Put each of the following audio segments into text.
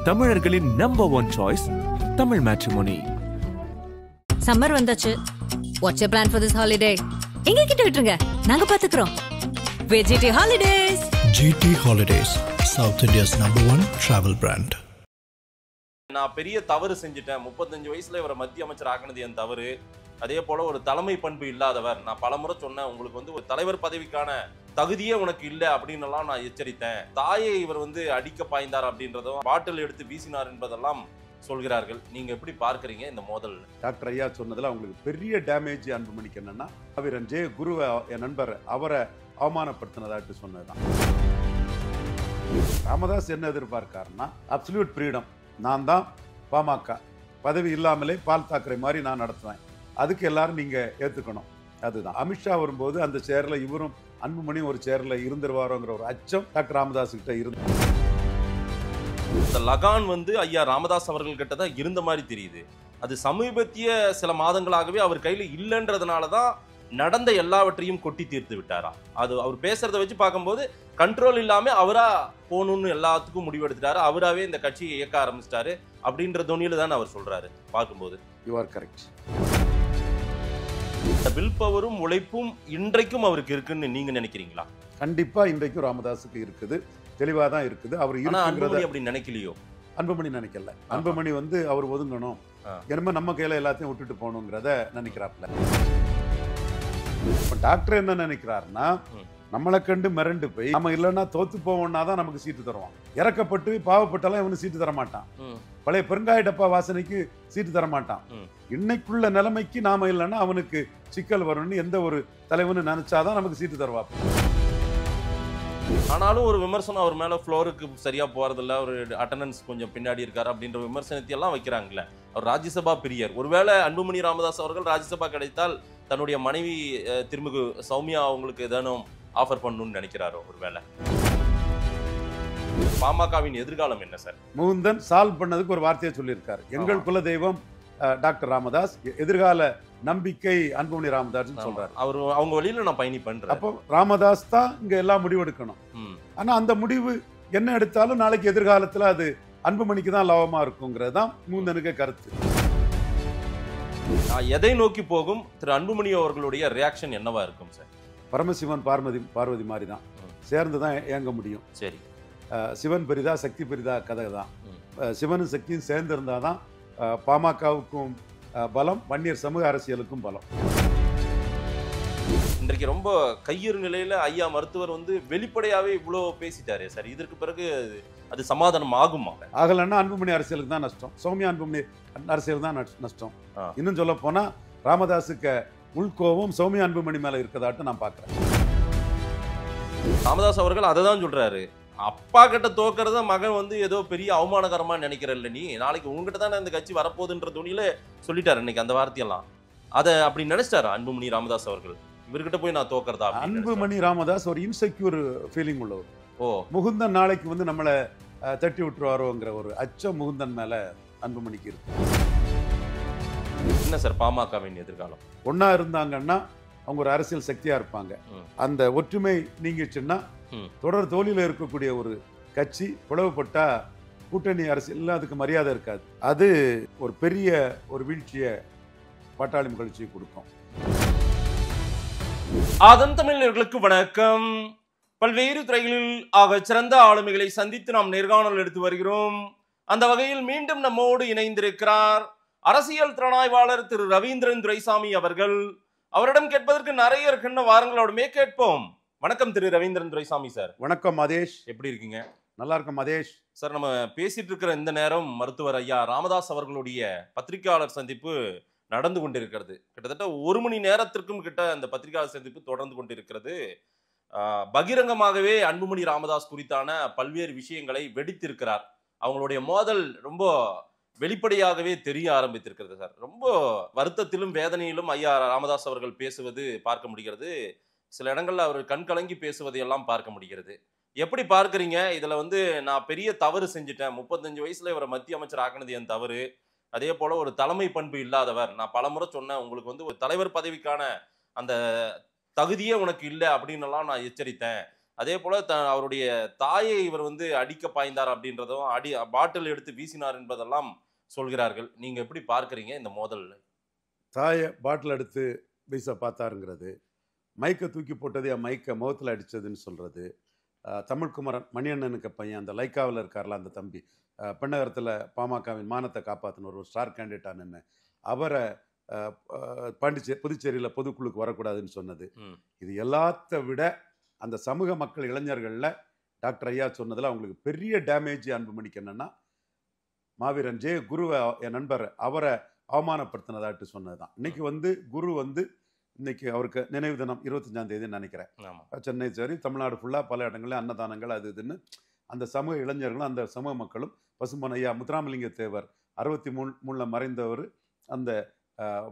தமிழர்களின் number one choice Tamil matrimony. Summer வந்தாச்சு. What's your plan for this holiday? எங்க கிட்ட விட்டுருங்க, நாங்க பாத்துக்கிறோம். GT Holidays. GT Holidays, South India's #1 travel brand. நான் பெரிய தவறு செஞ்சுட்டேன். 35 வயசுல இவரை மத்திய அமைச்சர் ஆக்கினது என் தவறு. அதே போல ஒரு தலைமை பண்பு இல்லாதவர். நான் பலமுறை சொன்னேன், உங்களுக்கு வந்து ஒரு தலைவர் பதவிக்கான தகுதியே உனக்கு இல்லை அப்படின்னு எல்லாம் நான் எச்சரித்தேன். தாயை இவர் வந்து அடிக்க பாய்ந்தார் அப்படின்றதும் பாட்டில் எடுத்து வீசினார் என்பதெல்லாம் சொல்கிறார்கள். நீங்க எப்படி பார்க்கறீங்க இந்த மோதல்? டாக்டர் ஐயா சொன்னதுல அவங்களுக்கு பெரிய டேமேஜ் அன்புமணிக்கு என்னன்னா, வீரன் ஜே குருவை என் நண்பர் அவரை அவமானப்படுத்தினதாட்டு சொன்னதுதான். ராமதாஸ் என்ன எதிர்பார்க்காருன்னா, அப்சல்யூட் ஃப்ரீடம். நான் தான் பாமக பதவி இல்லாமலே பால் தாக்கரை மாதிரி நான் நடத்துவேன், அதுக்கு எல்லாரும் நீங்க ஏத்துக்கணும். அதுதான் அமித்ஷா வரும்போது அந்த சேர்ல இவரும் அன்புமணி ஒரு சேர்ல இருந்துருவாரோங்கிற ஒரு அச்சம் டாக்டர் ராமதாஸ் கிட்ட இருந்து. இந்த லகான் வந்து ஐயா ராமதாஸ் அவர்கள் கிட்ட தான் இருந்த மாதிரி தெரியுது. அது சமீபத்திய சில மாதங்களாகவே அவர் கையில இல்லைன்றதுனாலதான் நடந்த எல்லாவற்றையும் கொட்டி தீர்த்து விட்டாரா? அது அவர் பேசுறத வச்சு பார்க்கும்போது கண்ட்ரோல் இல்லாம அவரா போகணும்னு எல்லாத்துக்கும் முடிவெடுத்துட்டாரு. அவராவே இந்த கட்சியை இயக்க ஆரம்பிச்சிட்டாரு அப்படின்ற துணியில தான் அவர் சொல்றாரு. பார்க்கும்போது யூ ஆர் கரெக்ட். வில் பவரும் உழைப்பும் இன்றைக்கும் அவருக்கு இருக்குன்னு நீங்க நினைக்கிறீங்களா? கண்டிப்பா இன்றைக்கும் ராமதாஸுக்கு இருக்குது, தெளிவா தான் இருக்குது. அவர் அன்புமணி அப்படி நினைக்கலையோ? அன்புமணி நினைக்கல. அன்புமணி வந்து அவர் ஒதுங்கணும், என்னமோ நம்ம கையில எல்லாத்தையும் விட்டுட்டு போகணுங்கிறத நினைக்கிறாப்ல. டாக்டர் என்ன நினைக்கிறாருன்னா, நம்மளை கண்டு மிரண்டு போய் நம்ம இல்லைன்னா தோத்து போவோம்னா தான் நமக்கு சீட்டு தருவான். இறக்கப்பட்டு பாவப்பட்டாலும் இவனு சீட்டு தர மாட்டான். பழைய பெருங்காய டப்பா வாசனைக்கு சீட்டு தர மாட்டான். இன்னைக்குள்ள நிலைமைக்கு நாம இல்லைன்னா அவனுக்கு சிக்கல் வரும்னு எந்த ஒரு தலைவனு நினைச்சாதான் நமக்கு சீட்டு தருவான். ஆனாலும் ஒரு விமர்சனம் அவர் மேல ஃப்ளோருக்கு சரியா போறதில்ல, ஒரு அட்டண்டன்ஸ் கொஞ்சம் பின்னாடி இருக்காரு அப்படின்ற விமர்சனத்தை எல்லாம் வைக்கிறாங்கல்ல. அவர் ராஜ்யசபா பிரியர். ஒருவேளை அன்புமணி ராமதாஸ் அவர்கள் ராஜ்யசபா கிடைத்தால் தன்னுடைய மனைவி திருமிகு சௌமியா அவங்களுக்கு ஏதானும் ஆஃபர் பண்ணணும்னு நினைக்கிறாரோ? ஒருவேளை பாமகவின் எதிர்காலம் என்ன சார்? முகுந்தன் சால்வ் பண்ணதுக்கு ஒரு வார்த்தையை சொல்லியிருக்காரு. எங்கள் குல தெய்வம் டாக்டர் ராமதாஸ், எதிர்கால நம்பிக்கை அன்புமணி ராமதாஸ் சொல்றாரு. அவர் அவங்க வழியில நான் பயணி பண்றேன். அப்போ ராமதாஸ் தான் இங்க எல்லாம் முடிவு எடுக்கணும். ஆனா அந்த முடிவு என்ன எடுத்தாலும் நாளைக்கு எதிர்காலத்துல அது அன்புமணிக்கு தான் லாபமா இருக்குங்கிறது தான் முகுந்தனுக்கு கருத்து. எதை நோக்கி போகும் திரு அன்புமணி அவர்களுடைய ரியாக்ஷன் என்னவா இருக்கும் சார்? பரமசிவன் பார்வதி மாதிரி தான் சேர்ந்து தான் இயங்க முடியும். சரி, சிவன் பெரிதா சக்தி பெரிதா கதை தான். சிவனும் சக்தியும் சேர்ந்து இருந்தாதான் பாமகவுக்கும் பலம், வன்னியர் சமூக அரசியலுக்கும் பலம். இன்றைக்கு ரொம்ப கையறு நிலையில ஐயா மருத்துவர் வந்து வெளிப்படையாவே இவ்வளவு பேசிட்டாரு சார். இதற்கு பிறகு அது சமாதானம் ஆகுமா? ஆகலன்னா அன்புமணி அரசியலுக்கு தான் நஷ்டம், சௌமியா அன்புமணி அரசியல் தான் நஷ்டம். இன்னும் சொல்ல போனா ராமதாஸுக்கு உள்கோவம் சௌமியா அன்புமணி மேல இருக்கதாட்டு நான் பாக்குறேன். ராமதாஸ் அவர்கள் அதை தான் சொல்றாரு. அப்பா கிட்ட தோக்கிறத மகன் வந்து ஏதோ பெரிய அவமானகரமா நினைக்கிறல்ல, நீ நாளைக்கு உங்ககிட்ட தானே இந்த கட்சி வரப்போகுதுன்ற துணியில சொல்லிட்டாரு இன்னைக்கு அந்த வார்த்தையெல்லாம். அதை அப்படி நினைச்சிட்டாரு அன்புமணி ராமதாஸ் அவர்கள். இவர்கிட்ட போய் நான் தோக்கிறதா? அன்புமணி ராமதாஸ் ஒரு இன்செக்யூர் ஃபீலிங் உள்ளவர். முகுந்தன் நாளைக்கு வந்து நம்மளை தட்டி விட்டுருவாரோங்கிற ஒரு அச்சம் முகுந்தன் மேல அன்புமணிக்கு இருக்கு. என்ன சார் பாமகவின் எதிர்காலம்? ஒன்னா இருந்தாங்கன்னா அவங்க ஒரு அரசியல் சக்தியா இருப்பாங்க. அந்த ஒற்றுமை நீங்கிச்சுன்னா தொடர் தோல்வியில இருக்கக்கூடிய ஒரு கட்சி பிளவுபட்டா கூட்டணி அரசியல் அதுக்கு மரியாதை இருக்காது. அது ஒரு பெரிய ஒரு வீழ்ச்சியை பாட்டாளி கட்சியை கொடுக்கும். அதன் தமிழர்களுக்கு வணக்கம். பல்வேறு துறைகளில் ஆக சிறந்த ஆளுமைகளை சந்தித்து நாம் நேர்காணல் எடுத்து வருகிறோம். அந்த வகையில் மீண்டும் நம்மோடு இணைந்திருக்கிறார் அரசியல் திறனாய்வாளர் திரு ரவீந்திரன் துரைசாமி அவர்கள். அவரிடம் கேட்பதற்கு நிறைய இருக்கின்ற வாரங்களோடுமே கேட்போம். வணக்கம் திரு ரவீந்திரன் துரைசாமி சார். வணக்கம் மதேஷ், எப்படி இருக்கீங்க? நல்லா இருக்கும் மதேஷ் சார். நம்ம பேசிட்டு இருக்கிற இந்த நேரம் மருத்துவர் ஐயா ராமதாஸ் அவர்களுடைய பத்திரிகையாளர் சந்திப்பு நடந்து கொண்டிருக்கிறது. கிட்டத்தட்ட 1 மணி நேரத்திற்கும் கிட்ட அந்த பத்திரிகையாளர் சந்திப்பு தொடர்ந்து கொண்டிருக்கிறது. பகிரங்கமாகவே அன்புமணி ராமதாஸ் குறித்தான பல்வேறு விஷயங்களை வெடித்திருக்கிறார். அவங்களுடைய மோதல் ரொம்ப வெளிப்படையாகவே தெரிய ஆரம்பித்திருக்கிறது சார். ரொம்ப வருத்தத்திலும் வேதனையிலும் ஐயா ராமதாஸ் அவர்கள் பேசுவது பார்க்க முடிகிறது. சில இடங்கள்ல அவர் கண்கலங்கி பேசுவதையெல்லாம் பார்க்க முடிகிறது. எப்படி பார்க்குறீங்க? இதுல வந்து நான் பெரிய தவறு செஞ்சுட்டேன், 35 வயசுல இவரை மத்திய அமைச்சர் ஆக்கினது என் தவறு. அதே போல ஒரு தலைமை பண்பு இல்லாதவர். நான் பலமுறை சொன்னேன், உங்களுக்கு வந்து ஒரு தலைவர் பதவிக்கான அந்த தகுதியே உனக்கு இல்லை அப்படின்னு எல்லாம் நான் எச்சரித்தேன். அதே போல அவருடைய தாயை இவர் வந்து அடிக்க பாய்ந்தார் அப்படின்றதும் பாட்டில் எடுத்து வீசினார் என்பதெல்லாம் சொல்கிறார்கள். நீங்க எப்படி பார்க்கறீங்க இந்த மோதல்? தாயை பாட்டில் எடுத்து வீச பார்த்தாருங்கிறது, மைக்கை தூக்கி போட்டது மைக்கை முகத்தில் அடித்ததுன்னு சொல்கிறது, தமிழ்குமரன் மணியண்ணனுக்கு பையன் அந்த லைக்காவில் இருக்கார்ல அந்த தம்பி, பெண்ணகரத்தில் பாமகவின் மானத்தை காப்பாற்றின ஒரு ஸ்டார் கேண்டிடேட்டாக நின்று அவரை புதுச்சேரியில் பொதுக்குழுக்கு வரக்கூடாதுன்னு சொன்னது, இது எல்லாத்த விட அந்த சமூக மக்கள் இளைஞர்களில் டாக்டர் ஐயா சொன்னதில் அவங்களுக்கு பெரிய டேமேஜ் அன்புமணிக்கு என்னென்னா, மாவீரன் ஜே குருவை என் நண்பர் அவரை அவமானப்படுத்தினதாட்டு சொன்னது தான். இன்னைக்கு வந்து குரு வந்து இன்னைக்கு அவருக்கு நினைவு தினம் 25ஆம் தேதின்னு நினைக்கிறேன். சென்னை சரி தமிழ்நாடு ஃபுல்லாக பல இடங்களில் அன்னதானங்கள் அது இதுன்னு அந்த சமூக இளைஞர்களும் அந்த சமூக மக்களும் பசும்பொன் ஐயா முத்துராமலிங்க தேவர் 63 மறைந்தவர், அந்த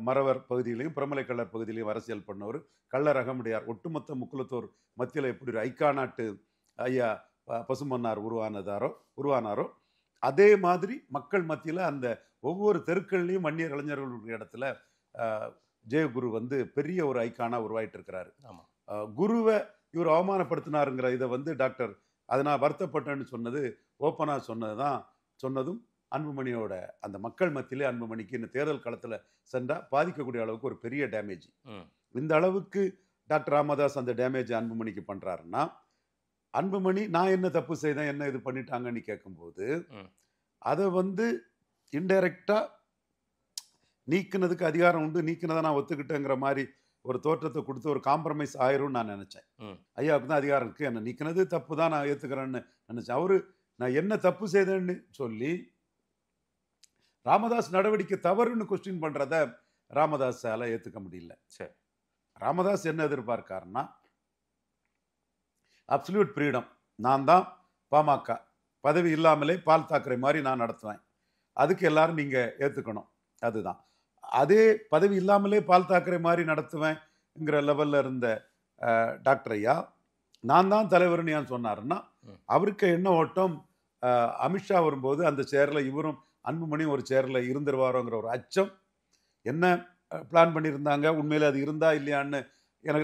மறவர் பகுதியிலையும் பிரமலைக்கல்லர் பகுதியிலையும் அரசியல் பண்ணவர், கள்ளர் அகமுடையார் ஒட்டுமொத்த முக்குலத்தோர் மத்தியில் எப்படி ஒரு ஐக்காநாட்டு ஐயா பசும்பொன்னார் உருவானாரோ அதே மாதிரி மக்கள் மத்தியில் அந்த ஒவ்வொரு தெருக்கள்லையும் வன்னியர் இளைஞர்களுடைய இடத்துல ஜெயகுரு வந்து பெரிய ஒரு ஐக்கானா உருவாயிட்டு இருக்கிறாரு. குருவை இவர் அவமானப்படுத்தினாருங்கிற இதை வந்து டாக்டர் அதை நான் வருத்தப்பட்டேன்னு சொன்னது ஓப்பனாக சொன்னதும் அன்புமணியோட அந்த மக்கள் மத்தியிலே அன்புமணிக்கு இந்த தேர்தல் களத்தில் சென்றால் பாதிக்கக்கூடிய அளவுக்கு ஒரு பெரிய டேமேஜ். இந்த அளவுக்கு டாக்டர் ராமதாஸ் அந்த டேமேஜ் அன்புமணிக்கு பண்ணுறாருன்னா, அன்புமணி நான் என்ன தப்பு செய்தேன் என்ன இது பண்ணிட்டாங்கன்னு கேட்கும்போது அதை வந்து இன்டைரக்டா நீக்கினதுக்கு அதிகாரம் உண்டு, நீக்கினதை நான் ஒத்துக்கிட்டேங்கிற மாதிரி ஒரு தோற்றத்தை கொடுத்து ஒரு காம்ப்ரமைஸ் ஆயிரும்னு நான் நினைச்சேன். ஐயாவுக்கு தான் அதிகாரம் இருக்கு, என்ன நீக்கினது தப்பு தான் நான் ஏத்துக்கிறேன்னு நினைச்சேன். அவரு நான் என்ன தப்பு செய்தேன்னு சொல்லி ராமதாஸ் நடவடிக்கை தவறுன்னு கொஸ்டின் பண்றத ராமதாஸால ஏத்துக்க முடியல. சரி, ராமதாஸ் என்ன எதிர்பார்க்காருன்னா அப்சல்யூட் ஃப்ரீடம், நான் தான் பாமக பதவி இல்லாமலே பால் தாக்கரே மாதிரி நான் நடத்துவேன், அதுக்கு எல்லாரும் நீங்க ஏத்துக்கணும், அதுதான். அதே பதவி இல்லாமலே பால் தாக்கரே மாதிரி நடத்துவேன்ங்கிற லெவல்ல இருந்த டாக்டர் ஐயா நான் தான் தலைவர்னு ஏன் சொன்னாருன்னா, அவருக்கு என்ன ஓட்டம் அமித்ஷா வரும்போது அந்த சேர்ல இவரும் அன்புமணியும் ஒரு சேர்ல இருந்துருவாரோங்கிற ஒரு அச்சம், என்ன பிளான் பண்ணியிருந்தாங்க உண்மையில அது இருந்தா இல்லையான்னு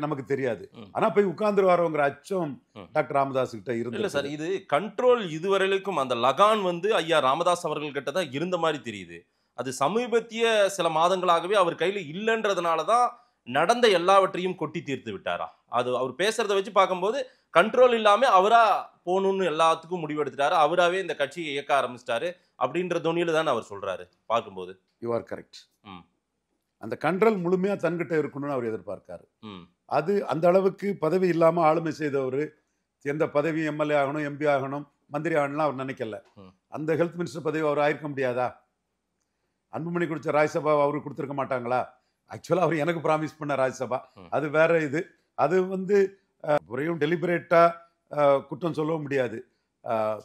நமக்கு தெரியாது, ஆனா போய் உட்கார்ந்துருவாரோங்கிற அச்சம் டாக்டர் ராமதாஸ் கிட்ட இருந்து. இல்ல சார், இது கண்ட்ரோல் இதுவரையிலும் அந்த லகான் வந்து ஐயா ராமதாஸ் அவர்கள் கிட்ட தான் இருந்த மாதிரி தெரியுது. அது சமீபத்திய சில மாதங்களாகவே அவர் கையில இல்லைன்றதுனாலதான் நடந்த எல்லாவற்றையும் கொட்டி தீர்த்து விட்டாரா? அது அவர் பேசுறதை வச்சு பார்க்கும்போது கண்ட்ரோல் இல்லாம அவரா போகணும்னு எல்லாத்துக்கும் முடிவெடுத்துட்டாரு, அவராவே இந்த கட்சியை இயக்க ஆரம்பிச்சிட்டாரு அப்படின்ற துணியில தான் அவர் சொல்றாரு பார்க்கும்போது. You are correct. அந்த கண்ட்ரோல் முழுமையா தன்கிட்ட இருக்கணும்னு அவர் எதிர்பார்க்காரு. அது அந்த அளவுக்கு பதவி இல்லாம ஆளுமை செய்தவர், எந்த பதவி எம்எல்ஏ ஆகணும் எம்பி ஆகணும் மந்திரி ஆகணும்லாம் அவர் நினைக்கல. அந்த ஹெல்த் மினிஸ்டர் பதவி அவர் ஆயிருக்க முடியாதா? அன்புமணி கொடுத்த ராஜ்யசபா அவருக்கு கொடுத்துருக்க மாட்டாங்களா? ஆக்சுவலா அவர் எனக்கு ப்ராமிஸ் பண்ண ராஜ்யசபா அது வேற. இது அது வந்து புறையும் டெலிபரேட்டா குற்றம் சொல்லவும் முடியாது.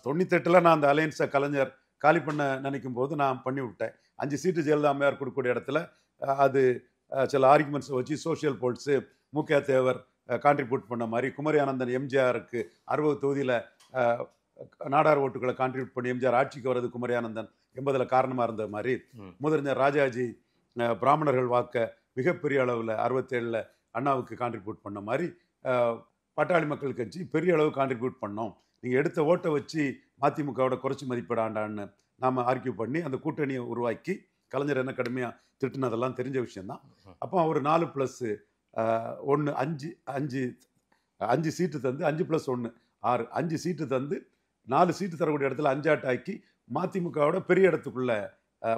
98 நான் அந்த அலையன்ஸை கலைஞர் காலி பண்ண நினைக்கும் போது நான் பண்ணி விட்டேன். 5 சீட்டு ஜெயலலிதா அம்மையார் கொடுக்கக்கூடிய இடத்துல அது சில ஆர்குமெண்ட்ஸை வச்சு சோஷியல் போல்ட்ஸு மூக்கையா தேவர் கான்ட்ரிபியூட் பண்ண மாதிரி, குமரி ஆனந்தன் எம்ஜிஆருக்கு 60 தொகுதியில் நாடார் ஓட்டுகளை கான்ட்ரிபியூட் பண்ணி எம்ஜிஆர் ஆட்சிக்கு வர்றது குமரி ஆனந்தன் 80ல் காரணமாக இருந்த மாதிரி, முதலமைச்சர் ராஜாஜி பிராமணர்கள் வாக்க மிகப்பெரிய அளவில் 67 அண்ணாவுக்கு கான்ட்ரிபியூட் பண்ண மாதிரி பாட்டாளி மக்கள் கட்சி பெரிய அளவு கான்ட்ரிபியூட் பண்ணோம். நீங்கள் எடுத்த ஓட்டை வச்சு மதிமுகவோட குறைச்சி மதிப்பிடாண்டான்னு நாம் ஆர்கியூ பண்ணி அந்த கூட்டணியை உருவாக்கி கலைஞர் என்ன கடுமையாக திட்டுனதெல்லாம் தெரிஞ்ச விஷயம்தான். அப்போ அவர் 4+1 5 சீட்டு தந்து 5+1 6 5 சீட்டு தந்து 4 சீட்டு தரக்கூடிய இடத்துல 5 ஆட்டாக்கி மதிமுகவோட பெரிய இடத்துக்குள்ள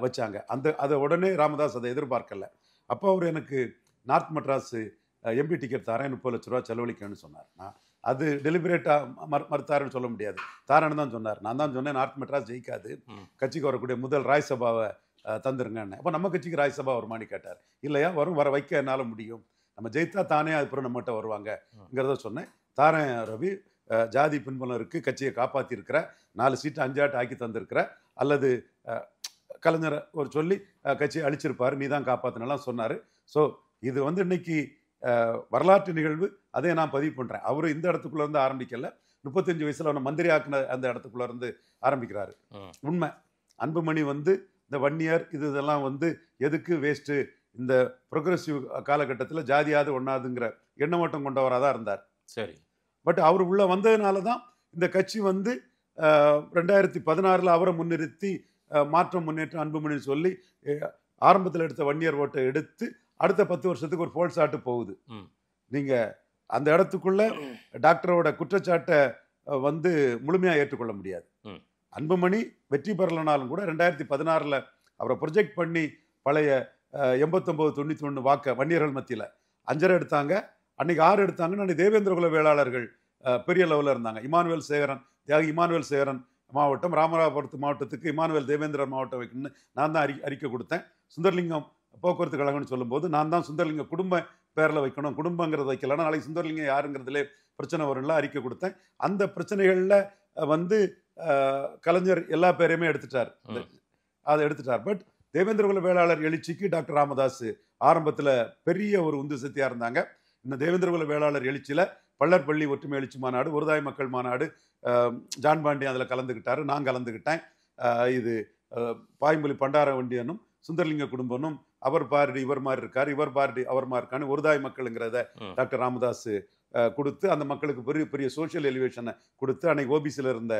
வச்சாங்க. அதை உடனே ராமதாஸ் அதை எதிர்பார்க்கல. அப்போ அவர் எனக்கு நார்த் மெட்ராஸ் எம்பி டிக்கெட் தரேன் 30 லட்ச ரூபா செலவழிக்கணும்னு சொன்னார். அது டெலிபரேட்டா மறுத்தாருன்னு சொல்ல முடியாது, தாரன்னு தான் சொன்னார். நான் தான் சொன்னேன் நார்த் மெட்ராஸ் ஜெயிக்காது, கட்சிக்கு வரக்கூடிய முதல் ராஜ்யசபாவை தந்துருங்கன்னு. அப்போ நம்ம கட்சிக்கு ராஜ்யசபா வருமானு கேட்டார். இல்லையா, வர வைக்க என்னால் முடியும், நம்ம ஜெயித்தா தானே அதுக்கப்புறம் நம்மகிட்ட வருவாங்கங்கிறத சொன்னேன். தாரன் ரவி, ஜாதி பின்புலருக்கு கட்சியை காப்பாற்றிருக்கிற 4 சீட்டு 5 ஆட்டு ஆக்கி தந்திருக்கிற, அல்லது கலைஞரை ஒரு சொல்லி கட்சியை அழிச்சிருப்பாரு, நீ தான் காப்பாற்றினலாம் சொன்னார். ஸோ இது வந்து இன்னைக்கு வரலாற்று நிகழ்வு, அதை நான் பதிவு பண்ணுறேன். அவரு இந்த இடத்துக்குள்ள இருந்து ஆரம்பிக்கல, 35 வயசுல அவனை மந்திரி ஆக்குன அந்த இடத்துக்குள்ள இருந்து ஆரம்பிக்கிறாரு. உண்மை, அன்புமணி வந்து இந்த வன்னியர் இதெல்லாம் வந்து எதுக்கு வேஸ்ட்டு, இந்த ப்ரொக்ரெசிவ் காலகட்டத்தில் ஜாதியாவது ஒண்ணாதுங்கிற எண்ணமோட்டம் கொண்டவராக தான் இருந்தார். சரி, பட் அவர் உள்ள வந்ததுனால தான் இந்த கட்சி வந்து 2016 அவரை முன்னிறுத்தி மாற்றம் முன்னேற்றம் அன்புமணின்னு சொல்லி ஆரம்பத்தில் எடுத்த வன்னியர் ஓட்டை எடுத்து அடுத்த 10 வருஷத்துக்கு ஒரு போல் சாட்டு போகுது. நீங்க அந்த இடத்துக்குள்ள டாக்டரோட குற்றச்சாட்டை வந்து முழுமையா ஏற்றுக்கொள்ள முடியாது. அன்புமணி வெற்றி பெறலனாலும் கூட 2016 அவரை ப்ரொஜெக்ட் பண்ணி பழைய 89-91 வாக்க வன்னியர்கள் மத்தியில் 5 எடுத்தாங்க. அன்னைக்கு 6 எடுத்தாங்கன்னு அன்னைக்கு தேவேந்திரகுல வேளாளர்கள் பெரிய லெவலில் இருந்தாங்க. இமானுவேல் சேகரன், தியாகி இமானுவேல் சேகரன் மாவட்டம், ராமநாதபுரத்து மாவட்டத்துக்கு இமானுவேல் தேவேந்திரன் மாவட்டம் வைக்கணும்னு நான் தான் அறிக்கை கொடுத்தேன். சுந்தர்லிங்கம் போக்குவரத்து கழகம்னு சொல்லும்போது நான் தான் சுந்தர்லிங்க குடும்ப பேரில் வைக்கணும், குடும்பங்கிறது வைக்கலன்னா நாளைக்கு சுந்தர்லிங்கம் யாருங்கிறதுலே பிரச்சனை வரும்ல அறிக்கை கொடுத்தேன். அந்த பிரச்சனைகளில் வந்து கலைஞர் எல்லா பேரையுமே எடுத்துட்டார், அதை எடுத்துட்டார். பட் தேவேந்திரகுல வேளாளர் எழுச்சிக்கு டாக்டர் ராமதாஸ் ஆரம்பத்தில் பெரிய ஒரு உந்து சக்தியாக இருந்தாங்க. இந்த தேவேந்திரகுல வேளாளர் எழுச்சியில் பள்ளர்பள்ளி ஒற்றுமை எழுச்சி மாநாடு, ஒருதாய் மக்கள் மாநாடு, ஜான் பாண்டியன் அதில் கலந்துக்கிட்டாரு, நான் கலந்துக்கிட்டேன். இது பாய்மொழி பண்டார வண்டியனும் சுந்தர்லிங்க குடும்பனும் அவர் பாரடி இவர் மாதிரி இருக்காரு, இவர் பாரடி அவர் மாதிரி இருக்கான்னு ஒருதாய் மக்களுங்கிறத டாக்டர் ராமதாஸ் கொடுத்து அந்த மக்களுக்கு பெரிய பெரிய சோசியல் எலிவேஷனை கொடுத்து அன்னைக்கு ஓபிசியில் இருந்த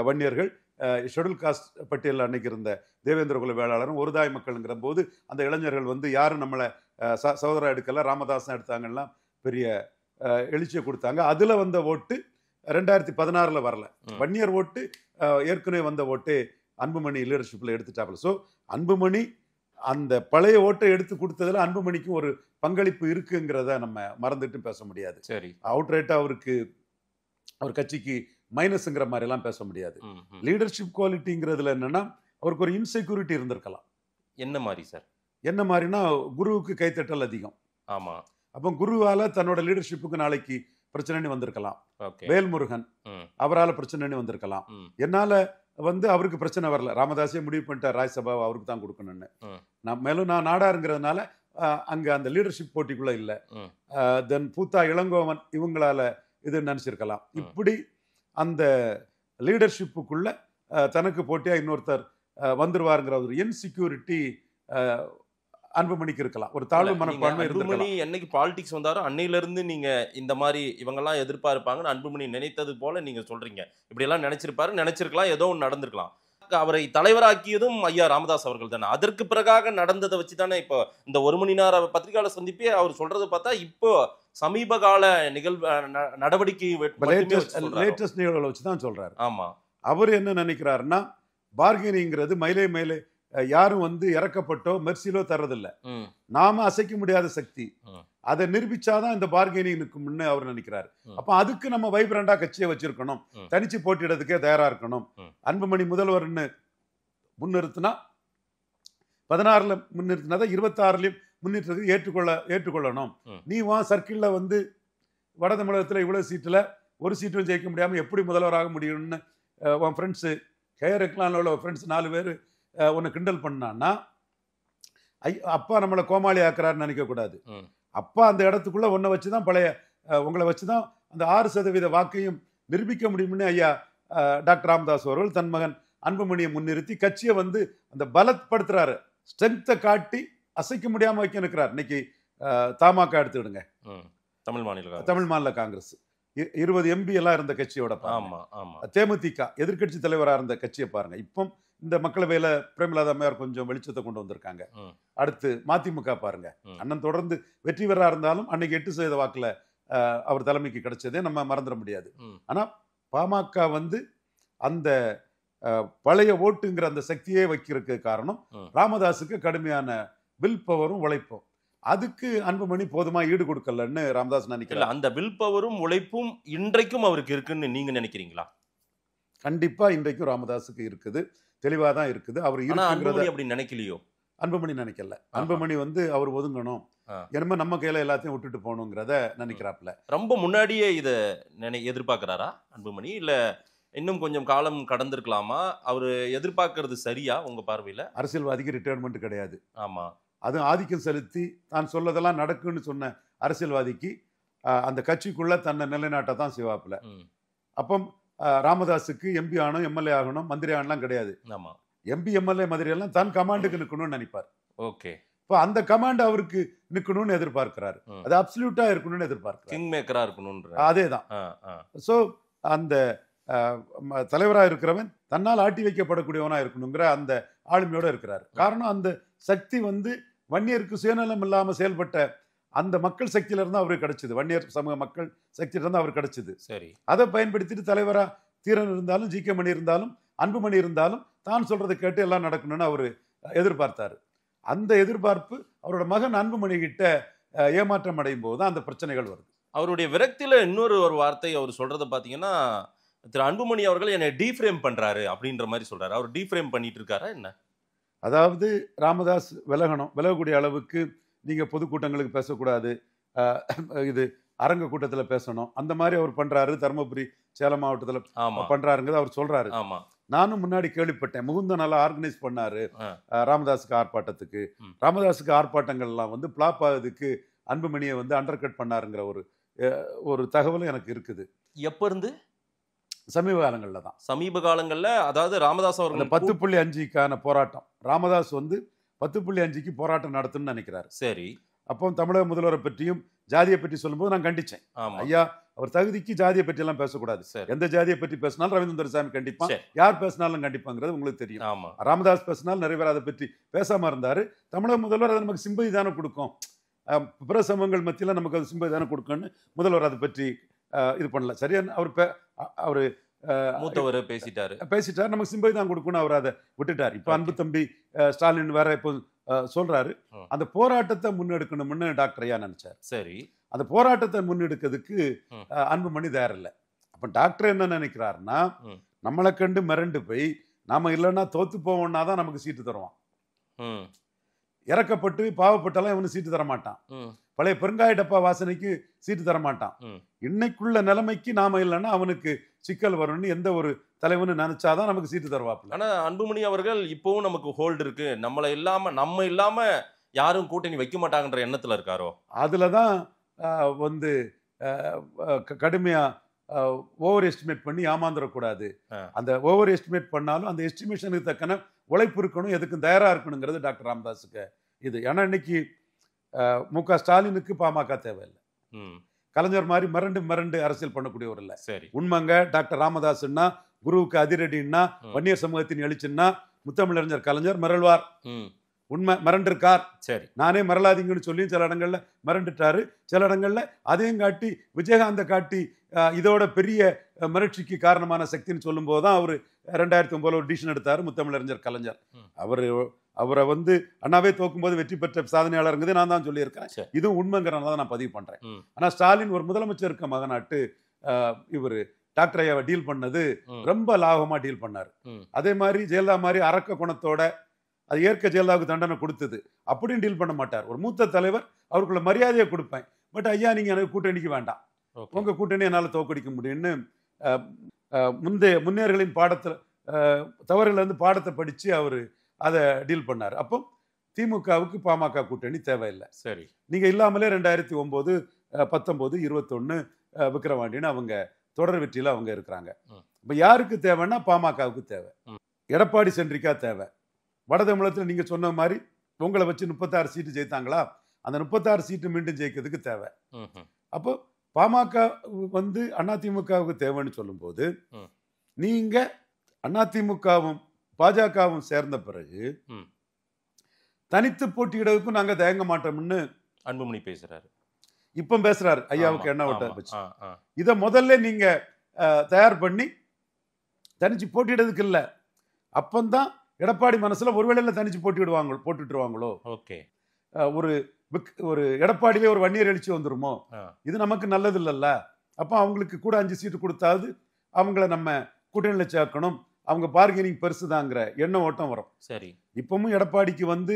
வன்னியர்கள் ஷெட்யூல் காஸ்ட் பட்டியலில் அன்னைக்கு இருந்த தேவேந்திரகுல வேளாளரும் ஒருதாய் மக்களுங்கிற போது அந்த இளைஞர்கள் வந்து யாரும் நம்மளை சகோதரா எடுக்கல, ராமதாசன் எடுத்தாங்கன்னா பெரிய எழுச்சியை கொடுத்தாங்க. அதில் வந்த ஓட்டு 2016 வரல. வன்னியர் ஓட்டு ஏற்கனவே வந்த ஓட்டு அன்புமணி லீடர்ஷிப்பில் எடுத்துட்டாப்புல. ஸோ அன்புமணி அந்த பழைய ஓட்டை எடுத்து கொடுத்ததுல அன்புமணிக்கு ஒரு பங்களிப்பு இருக்குங்கிறத நம்ம மறந்துட்டு பேச முடியாது. சரி, அவுட்ரைட்டா அவருக்கு அவர் கட்சிக்கு மைனஸ்ங்கிற மாதிரி எல்லாம் பேச முடியாது. லீடர்ஷிப் குவாலிட்டிங்கிறதுல என்னன்னா அவருக்கு ஒரு இன்செக்யூரிட்டி இருந்திருக்கலாம். என்ன மாதிரி சார்? என்ன மாதிரினா குருவுக்கு கைத்தட்டல் அதிகம். ஆமா, அப்போ குருவால தன்னோட லீடர்ஷிப்புக்கு நாளைக்கு பிரச்சனைன்னு வந்திருக்கலாம். வேல்முருகன் அவரால் பிரச்சனைன்னு வந்திருக்கலாம். என்னால வந்து அவருக்கு பிரச்சனை வரல, ராமதாஸே முடிவு பண்ணிட்டார் ராஜ்யசபாவை அவருக்கு தான் கொடுக்கணும்னு. மேலும் நான் நாடாருங்கிறதுனால அங்க அந்த லீடர்ஷிப் போட்டிக்குள்ள இல்லை. தென் பூத்தா இளங்கோவன் இவங்களால இது நினைச்சிருக்கலாம். இப்படி அந்த லீடர்ஷிப்புக்குள்ள தனக்கு போட்டியா இன்னொருத்தர் வந்துருவாருங்கிற ஒரு இன்செக்யூரிட்டி அன்புமணிக்கு இருக்கலாம், ஒரு தாழ்வு மனப்பான்மை. அன்புமணி என்னைக்கு பாலிடிக்ஸ் வந்தாரோ அன்னையில இருந்து நீங்க இந்த மாதிரி இவங்கெல்லாம் எதிர்பார்ப்பாங்கன்னு அன்புமணி நினைத்தது போல நீங்க சொல்றீங்க. இப்படி எல்லாம் நினைச்சிருக்கலாம், ஏதோ ஒன்று நடந்திருக்கலாம். அவரை தலைவராக்கியதும் ஐயா ராமதாஸ் அவர்கள் தானே. அதற்கு பிறகாக நடந்ததை வச்சு தானே இப்போ இந்த 1 மணி நேர பத்திரிகையாளர் சந்திப்பே அவர் சொல்றதை பார்த்தா இப்போ சமீப கால நடவடிக்கை லேட்டஸ்ட் நிகழ்வுகளை வச்சு தான் சொல்றாரு. ஆமா, அவர் என்ன நினைக்கிறாருன்னா பார்கெனிங்கிறது மயிலே மேலே யாரும் வந்து இறக்கப்பட்டோ மெர்சிலோ தர்றதில்ல, நாம அசைக்க முடியாத சக்தி, அதை நிரூபிச்சாதான் இந்த பார்கெனிங்க்கு முன்னே அவர் நினைக்கிறாரு. அப்ப அதுக்கு நம்ம வைப்ரண்டா கட்சியை வச்சிருக்கணும், தனிச்சு போட்டியிடறதுக்கே தயாரா இருக்கணும். அன்புமணி முதல்வர்னு முன்னிறுத்தினா 16 முன்னிறுத்தினாதான் 26 முன்னிட்டு ஏற்றுக்கொள்ளணும். நீ வா சர்க்கிள்ல வந்து வட தமிழகத்துல இவ்வளவு சீட்டுல ஒரு சீட்டும் ஜெயிக்க முடியாம எப்படி முதல்வராக முடியும்னு உன் ஃப்ரெண்ட்ஸு கேரக்லான ஃப்ரெண்ட்ஸ் 4 பேர் உன்னை கிண்டல் பண்ணான்னா அப்பா நம்மளை கோமாளி ஆக்குறாருன்னு நினைக்க கூடாது. அப்பா அந்த இடத்துக்குள்ள உன்னை வச்சுதான் உங்களை வச்சுதான் அந்த 6% வாக்கையும் நிரூபிக்க முடியும்னு ஐயா டாக்டர் ராமதாஸ் அவர்கள் தன் மகன் அன்புமணியை முன்னிறுத்தி கட்சியை வந்து அந்த பலப்படுத்துறாரு, ஸ்ட்ரென்த்தை காட்டி அசைக்க முடியாம வைக்க நிற்கிறார். இன்னைக்கு தமாக எடுத்துக்கிடுங்க, தமிழ் மாநில காங்கிரஸ் 20 MP எல்லாம் இருந்த கட்சியோட தேமுதிக எதிர்கட்சி தலைவராக இருந்த கட்சியை பாருங்க. இப்போ இந்த மக்களவையில பிரேமலதா அம்மையார் கொஞ்சம் வெளிச்சத்தை கொண்டு வந்திருக்காங்க. அடுத்து மதிமுக பாருங்க, அண்ணன் தொடர்ந்து வெற்றி பெறா இருந்தாலும் அன்னைக்கு 8% வாக்குல அவர் தலைமைக்கு கிடைச்சதே நம்ம மறந்துட முடியாது. ஆனா பாமக வந்து அந்த பழைய ஓட்டுங்கிற அந்த சக்தியே வைக்கிறதுக்கு காரணம் ராமதாஸுக்கு கடுமையான வில் பவரும் உழைப்பும். அதுக்கு அன்புமணி போதுமா ஈடு கொடுக்கலன்னு ராமதாஸ் நினைக்கிறேன். அந்த வில் பவரும் உழைப்பும் இன்றைக்கும் அவருக்கு இருக்குன்னு நீங்க நினைக்கிறீங்களா? கண்டிப்பா இன்றைக்கும் ராமதாஸுக்கு இருக்குது, தெளிவாக தான் இருக்குது. அவர் அப்படி நினைக்கலையோ? அன்புமணி நினைக்கல. அன்புமணி வந்து அவர் ஒதுங்கணும், என்னமோ நம்ம கையில எல்லாத்தையும் விட்டுட்டு போகணுங்கிறத நினைக்கிறாப்ல. ரொம்ப முன்னாடியே இதை எதிர்பார்க்கிறாரா அன்புமணி, இல்ல இன்னும் கொஞ்சம் காலம் கடந்திருக்கலாமா? அவரு எதிர்பார்க்கறது சரியா உங்க பார்வையில? அரசியல்வாதிக்கு ரிட்டையர்மெண்ட் கிடையாது. ஆமா, அது ஆதிக்கம் செலுத்தி தான் சொல்லதெல்லாம் நடக்குன்னு சொன்ன அரசியல்வாதிக்கு அந்த கட்சிக்குள்ள தன்னை நிலைநாட்ட தான் செய்வாப்புல. அப்போ ராமதாஸுக்கு MP ஆகணும், MLA ஆகணும், மந்திரி ஆகலாம் கிடையாது. MP MLA மந்திரி எல்லாம் தான் கமாண்டுக்கு நிற்கணும்னு நினைப்பார். ஓகே. இப்போ அந்த கமாண்ட் அவருக்கு நிற்கணும்னு எதிர்பார்க்கிறாரு. அது அப்சல்யூட்டா இருக்கணும்னு எதிர்பார்க்கிறார். கிங் மேக்கரா இருக்கணும்ன்ற அதேதான். ஸோ அந்த தலைவராக இருக்கிறவன் தன்னால் ஆட்டி வைக்கப்படக்கூடியவனா இருக்கணுங்கிற அந்த ஆளுமையோட இருக்கிறார். காரணம் அந்த சக்தி வந்து வன்னியருக்கு சுயநலம் இல்லாம செயல்பட்ட அந்த மக்கள் சக்தியில இருந்து அவருக்கு கிடைச்சது. வன்னியர் சமூக மக்கள் சக்தியில இருந்து அவருக்கு கிடைச்சது. சரி, அதை பயன்படுத்திட்டு தலைவரா தீரன் இருந்தாலும், ஜி.கே. மணி இருந்தாலும், அன்புமணி இருந்தாலும் தான் சொல்றதை கேட்டு எல்லாம் நடக்கணும்னு அவரு எதிர்பார்த்தாரு. அந்த எதிர்பார்ப்பு அவரோட மகன் அன்புமணி கிட்ட ஏமாற்றம் அடையும் போது தான் அந்த பிரச்சனைகள் வருது. அவருடைய விரக்தியில இன்னொரு வார்த்தை அவர் சொல்றதை பாத்தீங்கன்னா, திரு அன்புமணி அவர்கள் என்னை டீஃப்ரேம் பண்றாரு அப்படின்ற மாதிரி சொல்றாரு. அவர் டீஃப்ரேம் பண்ணிட்டு இருக்காரா என்ன? அதாவது ராமதாஸ் விலகக்கூடிய அளவுக்கு நீங்க பொதுக்கூட்டங்களுக்கு பேசக்கூடாது, இது அரங்க கூட்டத்தில் பேசணும், அந்த மாதிரி அவர் பண்றாரு. தருமபுரி சேலம் மாவட்டத்தில் பண்றாருங்கிறது அவர் சொல்றாரு. நானும் முன்னாடி கேள்விப்பட்டேன். முகுந்த நல்லா ஆர்கனைஸ் பண்ணாரு ராமதாஸுக்கு ஆர்ப்பாட்டத்துக்கு. ராமதாஸுக்கு ஆர்ப்பாட்டங்கள் எல்லாம் வந்து பிளாப் ஆகுதுக்கு அன்புமணியை வந்து அண்டர் கட் பண்ணாருங்கிற ஒரு தகவலும் எனக்கு இருக்குது. எப்ப இருந்து? சமீப காலங்கள்ல தான். சமீப காலங்கள்ல, அதாவது ராமதாஸ் அவர்கள் 10.5க்கான போராட்டம், ராமதாஸ் வந்து 10.5க்கு போராட்டம் நடத்தும்னு நினைக்கிறாரு. சரி. அப்போ தமிழக முதல்வரை பற்றியும் ஜாதியை பற்றி சொல்லும்போது நான் கண்டிச்சேன். ஐயா, அவர் தகுதிக்கு ஜாதியை பற்றி எல்லாம் பேசக்கூடாது. எந்த ஜாதியை பற்றி பேசினாலும் ரவீந்திர துரைசாமி கண்டிப்பான், யார் பேசினாலும் கண்டிப்பாங்கிறது உங்களுக்கு தெரியும். ராமதாஸ் பேசினாலும் நிறைய பேர் அதை பற்றி பேசாம இருந்தாரு. தமிழக முதல்வர் அதை நமக்கு சிம்பதி தானே கொடுக்கும், பிற சமூகங்கள் மத்தியில் நமக்கு அது சிம்பதி தானே கொடுக்கும்னு முதல்வர் அதை பற்றி இது பண்ணல. சரியா, அவரு மூத்தவர் பேசிட்டாரு, நமக்கு சிம்பதி தான் கொடுக்கணும், அவர் அதை விட்டுட்டார். இப்ப அன்பு தம்பி ஸ்டாலின் வேற இப்போ சொல்றாரு அந்த போராட்டத்தை முன்னெடுக்கணும்னு டாக்டர் ஐயா நினைச்சார். சரி, அந்த போராட்டத்தை முன்னெடுக்கிறதுக்கு அன்புமணி தயார் இல்லை. அப்ப டாக்டர் என்ன நினைக்கிறாருன்னா, நம்மளை கண்டு மிரண்டு போய் நாம இல்லைன்னா தோத்து போவோம்னா தான் நமக்கு சீட்டு தருவான். இறக்கப்பட்டு பாவப்பட்டாலும் இவனு சீட்டு தர மாட்டான். பழைய பெருங்காய டப்பா வாசனைக்கு சீட்டு தர மாட்டான். இன்னைக்குள்ள நிலைமைக்கு நாம இல்லைன்னா அவனுக்கு சிக்கல் வரும்னு எந்த ஒரு தலைவனு நினைச்சாதான் நமக்கு சீட்டு தருவாப்புல. ஆனா அன்புமணி அவர்கள் இப்பவும் நமக்கு ஹோல்டு இருக்கு, நம்ம இல்லாம யாரும் கூட்டணி வைக்க மாட்டாங்கன்ற எண்ணத்துல இருக்காரோ. அதுலதான் வந்து கடுமையா ஓவர் எஸ்டிமேட் பண்ணி ஏமாந்துடக்கூடாது. அந்த ஓவர் எஸ்டிமேட் பண்ணாலும் அந்த எஸ்டிமேஷனுக்கு தக்கன உழைப்பு இருக்கணும், எதுக்கும் தயாரா இருக்கணுங்கிறது டாக்டர் ராமதாஸுக்கு இது. ஏன்னா இன்னைக்கு மு.க. ஸ்டாலினுக்கு பாமக தேவையில்லை. கலைஞர் மாதிரி மிரண்டு அரசியல் பண்ணக்கூடியவர் இல்லை. உண்மைங்க, டாக்டர் ராமதாஸ்ன்னா குருவுக்கு அதிரடின்னா, வன்னியர் சமூகத்தின் எழுச்சின்னா முத்தமிழறிஞர் கலைஞர் மிரள்வார். உண்மை, மிரண்டிருக்கார். சரி, நானே மிரளாதீங்கன்னு சொல்லி சில இடங்கள்ல மிரண்டுட்டாரு. சில இடங்கள்ல அதையும் காட்டி விஜயகாந்த காட்டி இதோட பெரிய மிரட்சிக்கு காரணமான சக்தின்னு சொல்லும் போதுதான் அவரு 2009 ஒரு டிசிஷன் எடுத்தாரு முத்தமிழறிஞர் கலைஞர். அவரை வந்து அண்ணாவே தோக்கும்போது வெற்றி பெற்ற சாதனையாளருங்கிறது நான் தான் சொல்லியிருக்கேன். இதுவும் உண்மைங்கிறனால தான் நான் பதிவு பண்றேன். ஆனா ஸ்டாலின் ஒரு முதலமைச்சர் இருக்க மகனாட்டு இவரு டாக்டர் ஐயாவை டீல் பண்ணது ரொம்ப லாபமா டீல் பண்ணாரு. அதே மாதிரி ஜெயலலிதா மாதிரி அரக்க குணத்தோட அது ஏற்க ஜெயலலிதாவுக்கு தண்டனை கொடுத்தது அப்படின்னு டீல் பண்ண மாட்டார். ஒரு மூத்த தலைவர், அவருக்குள்ள மரியாதையை கொடுப்பேன். பட் ஐயா, நீங்க எனக்கு கூட்டணிக்கு வேண்டாம், உங்க கூட்டணி என்னால் தோக்கடிக்க முடியும்னு முன்னேறுகளின் பாடத்தில் தவறுல இருந்து பாடத்தை படிச்சு அவரு அதை டீல் பண்ணார். அப்போ திமுகவுக்கு பாமக கூட்டணி தேவையில்லை. சரி, நீங்க இல்லாமலே 2009, 19, 21 விக்கிரவாண்டின்னு அவங்க தொடர் வெற்றியில அவங்க இருக்கிறாங்க. இப்ப யாருக்கு தேவைன்னா பாமகவுக்கு தேவை, எடப்பாடி சென்றிக்கா தேவை. வட தமிழகத்தில் நீங்க சொன்ன மாதிரி உங்களை வச்சு 36 சீட்டு ஜெயித்தாங்களா, அந்த 36 சீட்டு மீண்டும் ஜெயிக்கிறதுக்கு தேவை. அப்போ பாமக வந்து அதிமுகவுக்கு தேவைன்னு சொல்லும் போது நீங்க அதிமுகவும் பாஜகவும் சேர்ந்த பிறகு தனித்து போட்டியிடவுக்கும் நாங்க தயங்க மாட்டோம்னு அன்புமணி பேசுறாரு. இப்ப பேசுறாரு. ஐயாவுக்கு என்ன ஓட்ட இத முதல்ல நீங்க தயார் பண்ணி தனிச்சு போட்டியிடறதுக்கு இல்ல. அப்பந்தான் எடப்பாடி மனசுல ஒருவேளை தனிச்சு போட்டுடுவாங்களோ, ஓகே, ஒரு எடப்பாடியிலே ஒரு வன்னியர் எழுச்சி வந்துருமோ, இது நமக்கு நல்லது இல்லல்ல. அப்ப அவங்களுக்கு கூட 5 சீட்டு கொடுத்தாவது அவங்கள நம்ம கூட்டணியில சேர்க்கணும், அவங்க பார்கெனிங் பெருசுதாங்கிற எண்ண ஓட்டம் வரும். சரி, இப்பவும் எடப்பாடிக்கு வந்து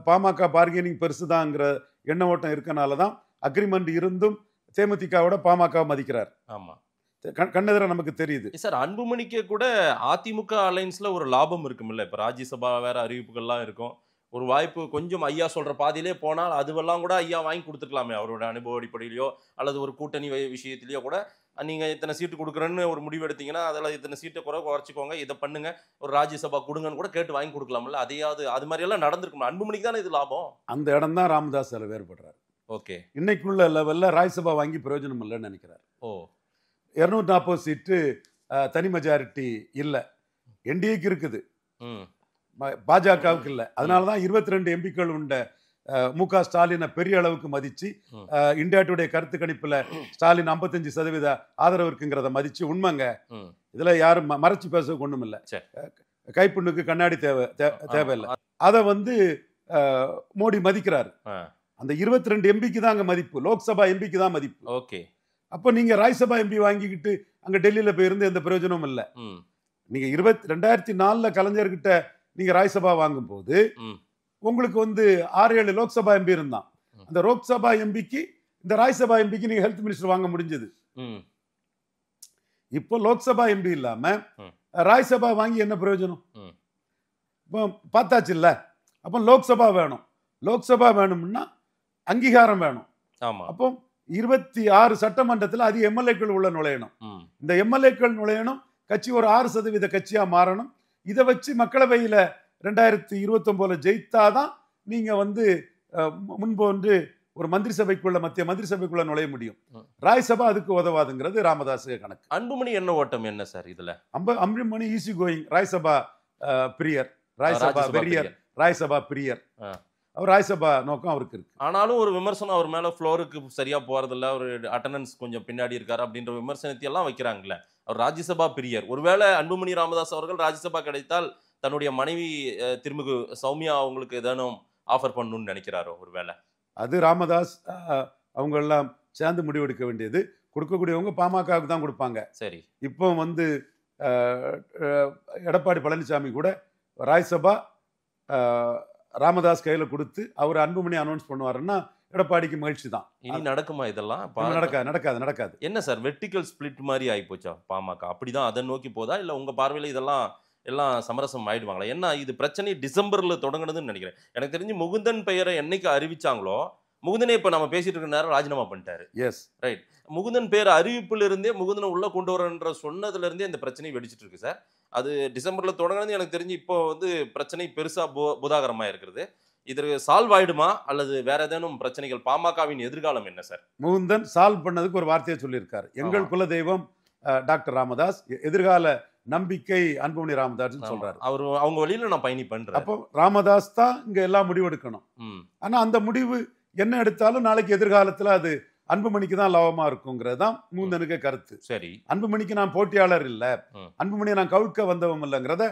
பாமக பார்கெனிங் பெருசுதாங்கிற எண்ண ஓட்டம் இருக்கனாலதான் அக்ரிமெண்ட் இருந்தும் தேமுதிகவோட பாமக மதிக்கிறார். ஆமா, கண்ணெதிர நமக்கு தெரியுது. சார், அன்புமணிக்கு கூட அதிமுக அலைன்ஸ்ல ஒரு லாபம் இருக்குமில்ல. இப்ப ராஜ்யசபா வேற அறிவிப்புகள்லாம் இருக்கும். ஒரு வாய்ப்பு கொஞ்சம் ஐயா சொல்ற பாதியிலே போனால் அதுவெல்லாம் கூட ஐயா வாங்கி கொடுத்துக்கலாமே, அவரோட அனுபவ அடிப்படையிலையோ அல்லது ஒரு கூட்டணி விஷயத்திலேயோ கூட நீங்க இத்தனை சீட்டு கொடுக்குறேன்னு ஒரு முடிவு எடுத்தீங்கன்னா அதில் இத்தனை சீட்டை குறைச்சிக்கோங்க, இதை பண்ணுங்க, ஒரு ராஜ்யசபா கொடுங்கன்னு கூட கேட்டு வாங்கி கொடுக்கலாம்ல. அதையாவது அது மாதிரி எல்லாம் நடந்திருக்கும். அன்புமணிக்கு தானே இது லாபம். அந்த இடம் தான் ராமதாஸ் அதில் வேறுபடுறாரு. ஓகே, இன்னைக்குள்ள லெவலில் ராஜ்யசபா வாங்கி பிரயோஜனம் இல்லைன்னு நினைக்கிறார். 240 சீட்டு தனி மெஜாரிட்டி இல்லை, என்டிஏக்கு இருக்குது, பாஜகவுக்கு இல்லை. அதனால தான் 22 எம்பிக்கள் உண்ட மு.க. ஸ்டாலினை பெரிய அளவுக்கு மதிச்சு, இந்தியா டுடே கருத்து கணிப்புல ஸ்டாலின் 55% ஆதரவு இருக்குங்கிறத மதிச்சு, உண்மைங்க, இதுல யாரும் மறைச்சு பேச ஒண்ணும் இல்லை, கைப்புண்ணுக்கு கண்ணாடி தேவையில்லை. அதை மோடி மதிக்கிறாரு. அந்த 22 எம்பிக்கு தான் அங்க மதிப்பு, லோக்சபா எம்பிக்கு தான் மதிப்பு. ஓகே, அப்போ நீங்க ராஜ்யசபா எம்பி வாங்கிக்கிட்டு அங்க டெல்லியில போயிருந்து எந்த பிரயோஜனமும் இல்லை. நீங்க 2004 கலைஞர்கிட்ட நீங்க ராஜ்யசபா வாங்கும் போது உங்களுக்கு 6-7 லோக்சபா எம்பி இருந்தான். அந்த லோக்சபா எம்பிக்கு இந்த ராஜ்யசபா எம்பிக்கு நீங்க ஹெல்த் மினிஸ்டர் வாங்க முடிஞ்சது. இப்போ லோக்சபா எம்பி இல்லாம ராஜ்யசபா வாங்கி என்ன பிரயோஜனம்? இப்போ பார்த்தாச்சு இல்ல. அப்போ லோக்சபா வேணும். லோக்சபா வேணும்னா அங்கீகாரம் வேணும். அப்போ 26 சட்டமன்றத்தில் அது எம்எல்ஏக்கள் உள்ள நுழையணும். இந்த எம்எல்ஏக்கள் நுழையணும், கட்சி ஒரு 6% கட்சியா மாறணும். இதை வச்சு மக்களவையில 2029 ஜெயித்தாதான் நீங்க முன்பு ஒரு மந்திரி சபைக்குள்ள, மத்திய மந்திரி சபைக்குள்ள நுழைய முடியும். ராஜ்யசபா அதுக்கு உதவாதுங்கிறது ராமதாஸ் கணக்கு. அன்புமணி என்ன ஓட்டம் என்ன சார் இதுல? அன்புமணி ஈஸி கோயிங், ராஜ்யசபா பிரியர், ராஜ்யசபா வெறியர், ராஜ்யசபா பிரியர். அவர் ராஜ்யசபா நோக்கம் அவருக்கு இருக்கு. ஆனாலும் ஒரு விமர்சனம் அவர் மேல ஃப்ளோருக்கு சரியா போறதில்ல, ஒரு அட்டண்டன்ஸ் கொஞ்சம் பின்னாடி இருக்காரு அப்படின்ற விமர்சனத்தை எல்லாம் வைக்கிறாங்களே. அவர் ராஜ்யசபா பிரியர். ஒருவேளை அன்புமணி ராமதாஸ் அவர்கள் ராஜ்யசபா கிடைத்தால் தன்னுடைய மனைவி திருமிகு சௌமியா அவங்களுக்கு ஏதானும் ஆஃபர் பண்ணணும்னு நினைக்கிறாரோ ஒருவேளை? அது ராமதாஸ் அவங்க எல்லாம் சேர்ந்து முடிவெடுக்க வேண்டியது. கொடுக்கக்கூடியவங்க பாமகவுக்கு தான் கொடுப்பாங்க. சரி, இப்போ எடப்பாடி பழனிசாமி கூட ராஜ்யசபா ராமதாஸ் கையில கொடுத்து அவர் அன்புமணி அனௌன்ஸ் பண்ணுவாருன்னா எடப்பாடிக்கு மகிழ்ச்சி தான். இனி நடக்குமா இதெல்லாம்? நடக்காது. என்ன சார், வெர்டிகல் ஸ்பிளிட் மாதிரி ஆயிப்போச்சா பாமக? அப்படிதான் அதை நோக்கி போதா, இல்ல உங்க பார்வையில இதெல்லாம் எல்லாம் சமரசம் ஆயிடுவாங்களா? என்ன இது பிரச்சனை டிசம்பர்ல தொடங்குனதுன்னு நினைக்கிறேன். எனக்கு தெரிஞ்சு முகுந்தன் பெயரை என்னைக்கு அறிவிச்சாங்களோ, முகுந்தனே இப்ப நம்ம பேசிட்டு இருக்க நேரம் ராஜினாமா பண்ணிட்டாரு. S, right. முகுந்தன் பேர் அறிவிப்புல இருந்தே, முகுந்தனை உள்ள கொண்டு வரன்ற சொன்னதுல இருந்தே இந்த பிரச்சனை வெடிச்சிட்டு இருக்கு சார். அது டிசம்பர்ல தொடங்குனது எனக்கு தெரிஞ்சு இப்போ பிரச்சனை பெருசா புதாகரமா இருக்கிறது. இது சால்வ் ஆயிடுமா அல்லது வேற ஏதேனும் பிரச்சனைகள்? பாமகவின் எதிர்காலம் என்ன சார்? முகுந்தன் சால்வ் பண்ணதுக்கு ஒரு வார்த்தையை சொல்லியிருக்காரு. எங்கள் குலதெய்வம் டாக்டர் ராமதாஸ், எதிர்கால நம்பிக்கை அன்புமணி ராமதாஸ் சொல்றாரு. அவங்க வழியில நான் பயணி பண்றேன். அப்போ ராமதாஸ் தான் இங்க எல்லாம் முடிவு எடுக்கணும். ஆனா அந்த முடிவு என்ன எடுத்தாலும் நாளைக்கு எதிர்காலத்துல அது அன்புமணிக்கு தான் லாபமா இருக்குங்கிறது தான் முகுந்தனுக்கு கருத்து. சரி, அன்புமணிக்கு நான் போட்டியாளர் இல்ல, அன்புமணியை நான் கவுக்க வந்தவம் இல்லைங்கிறத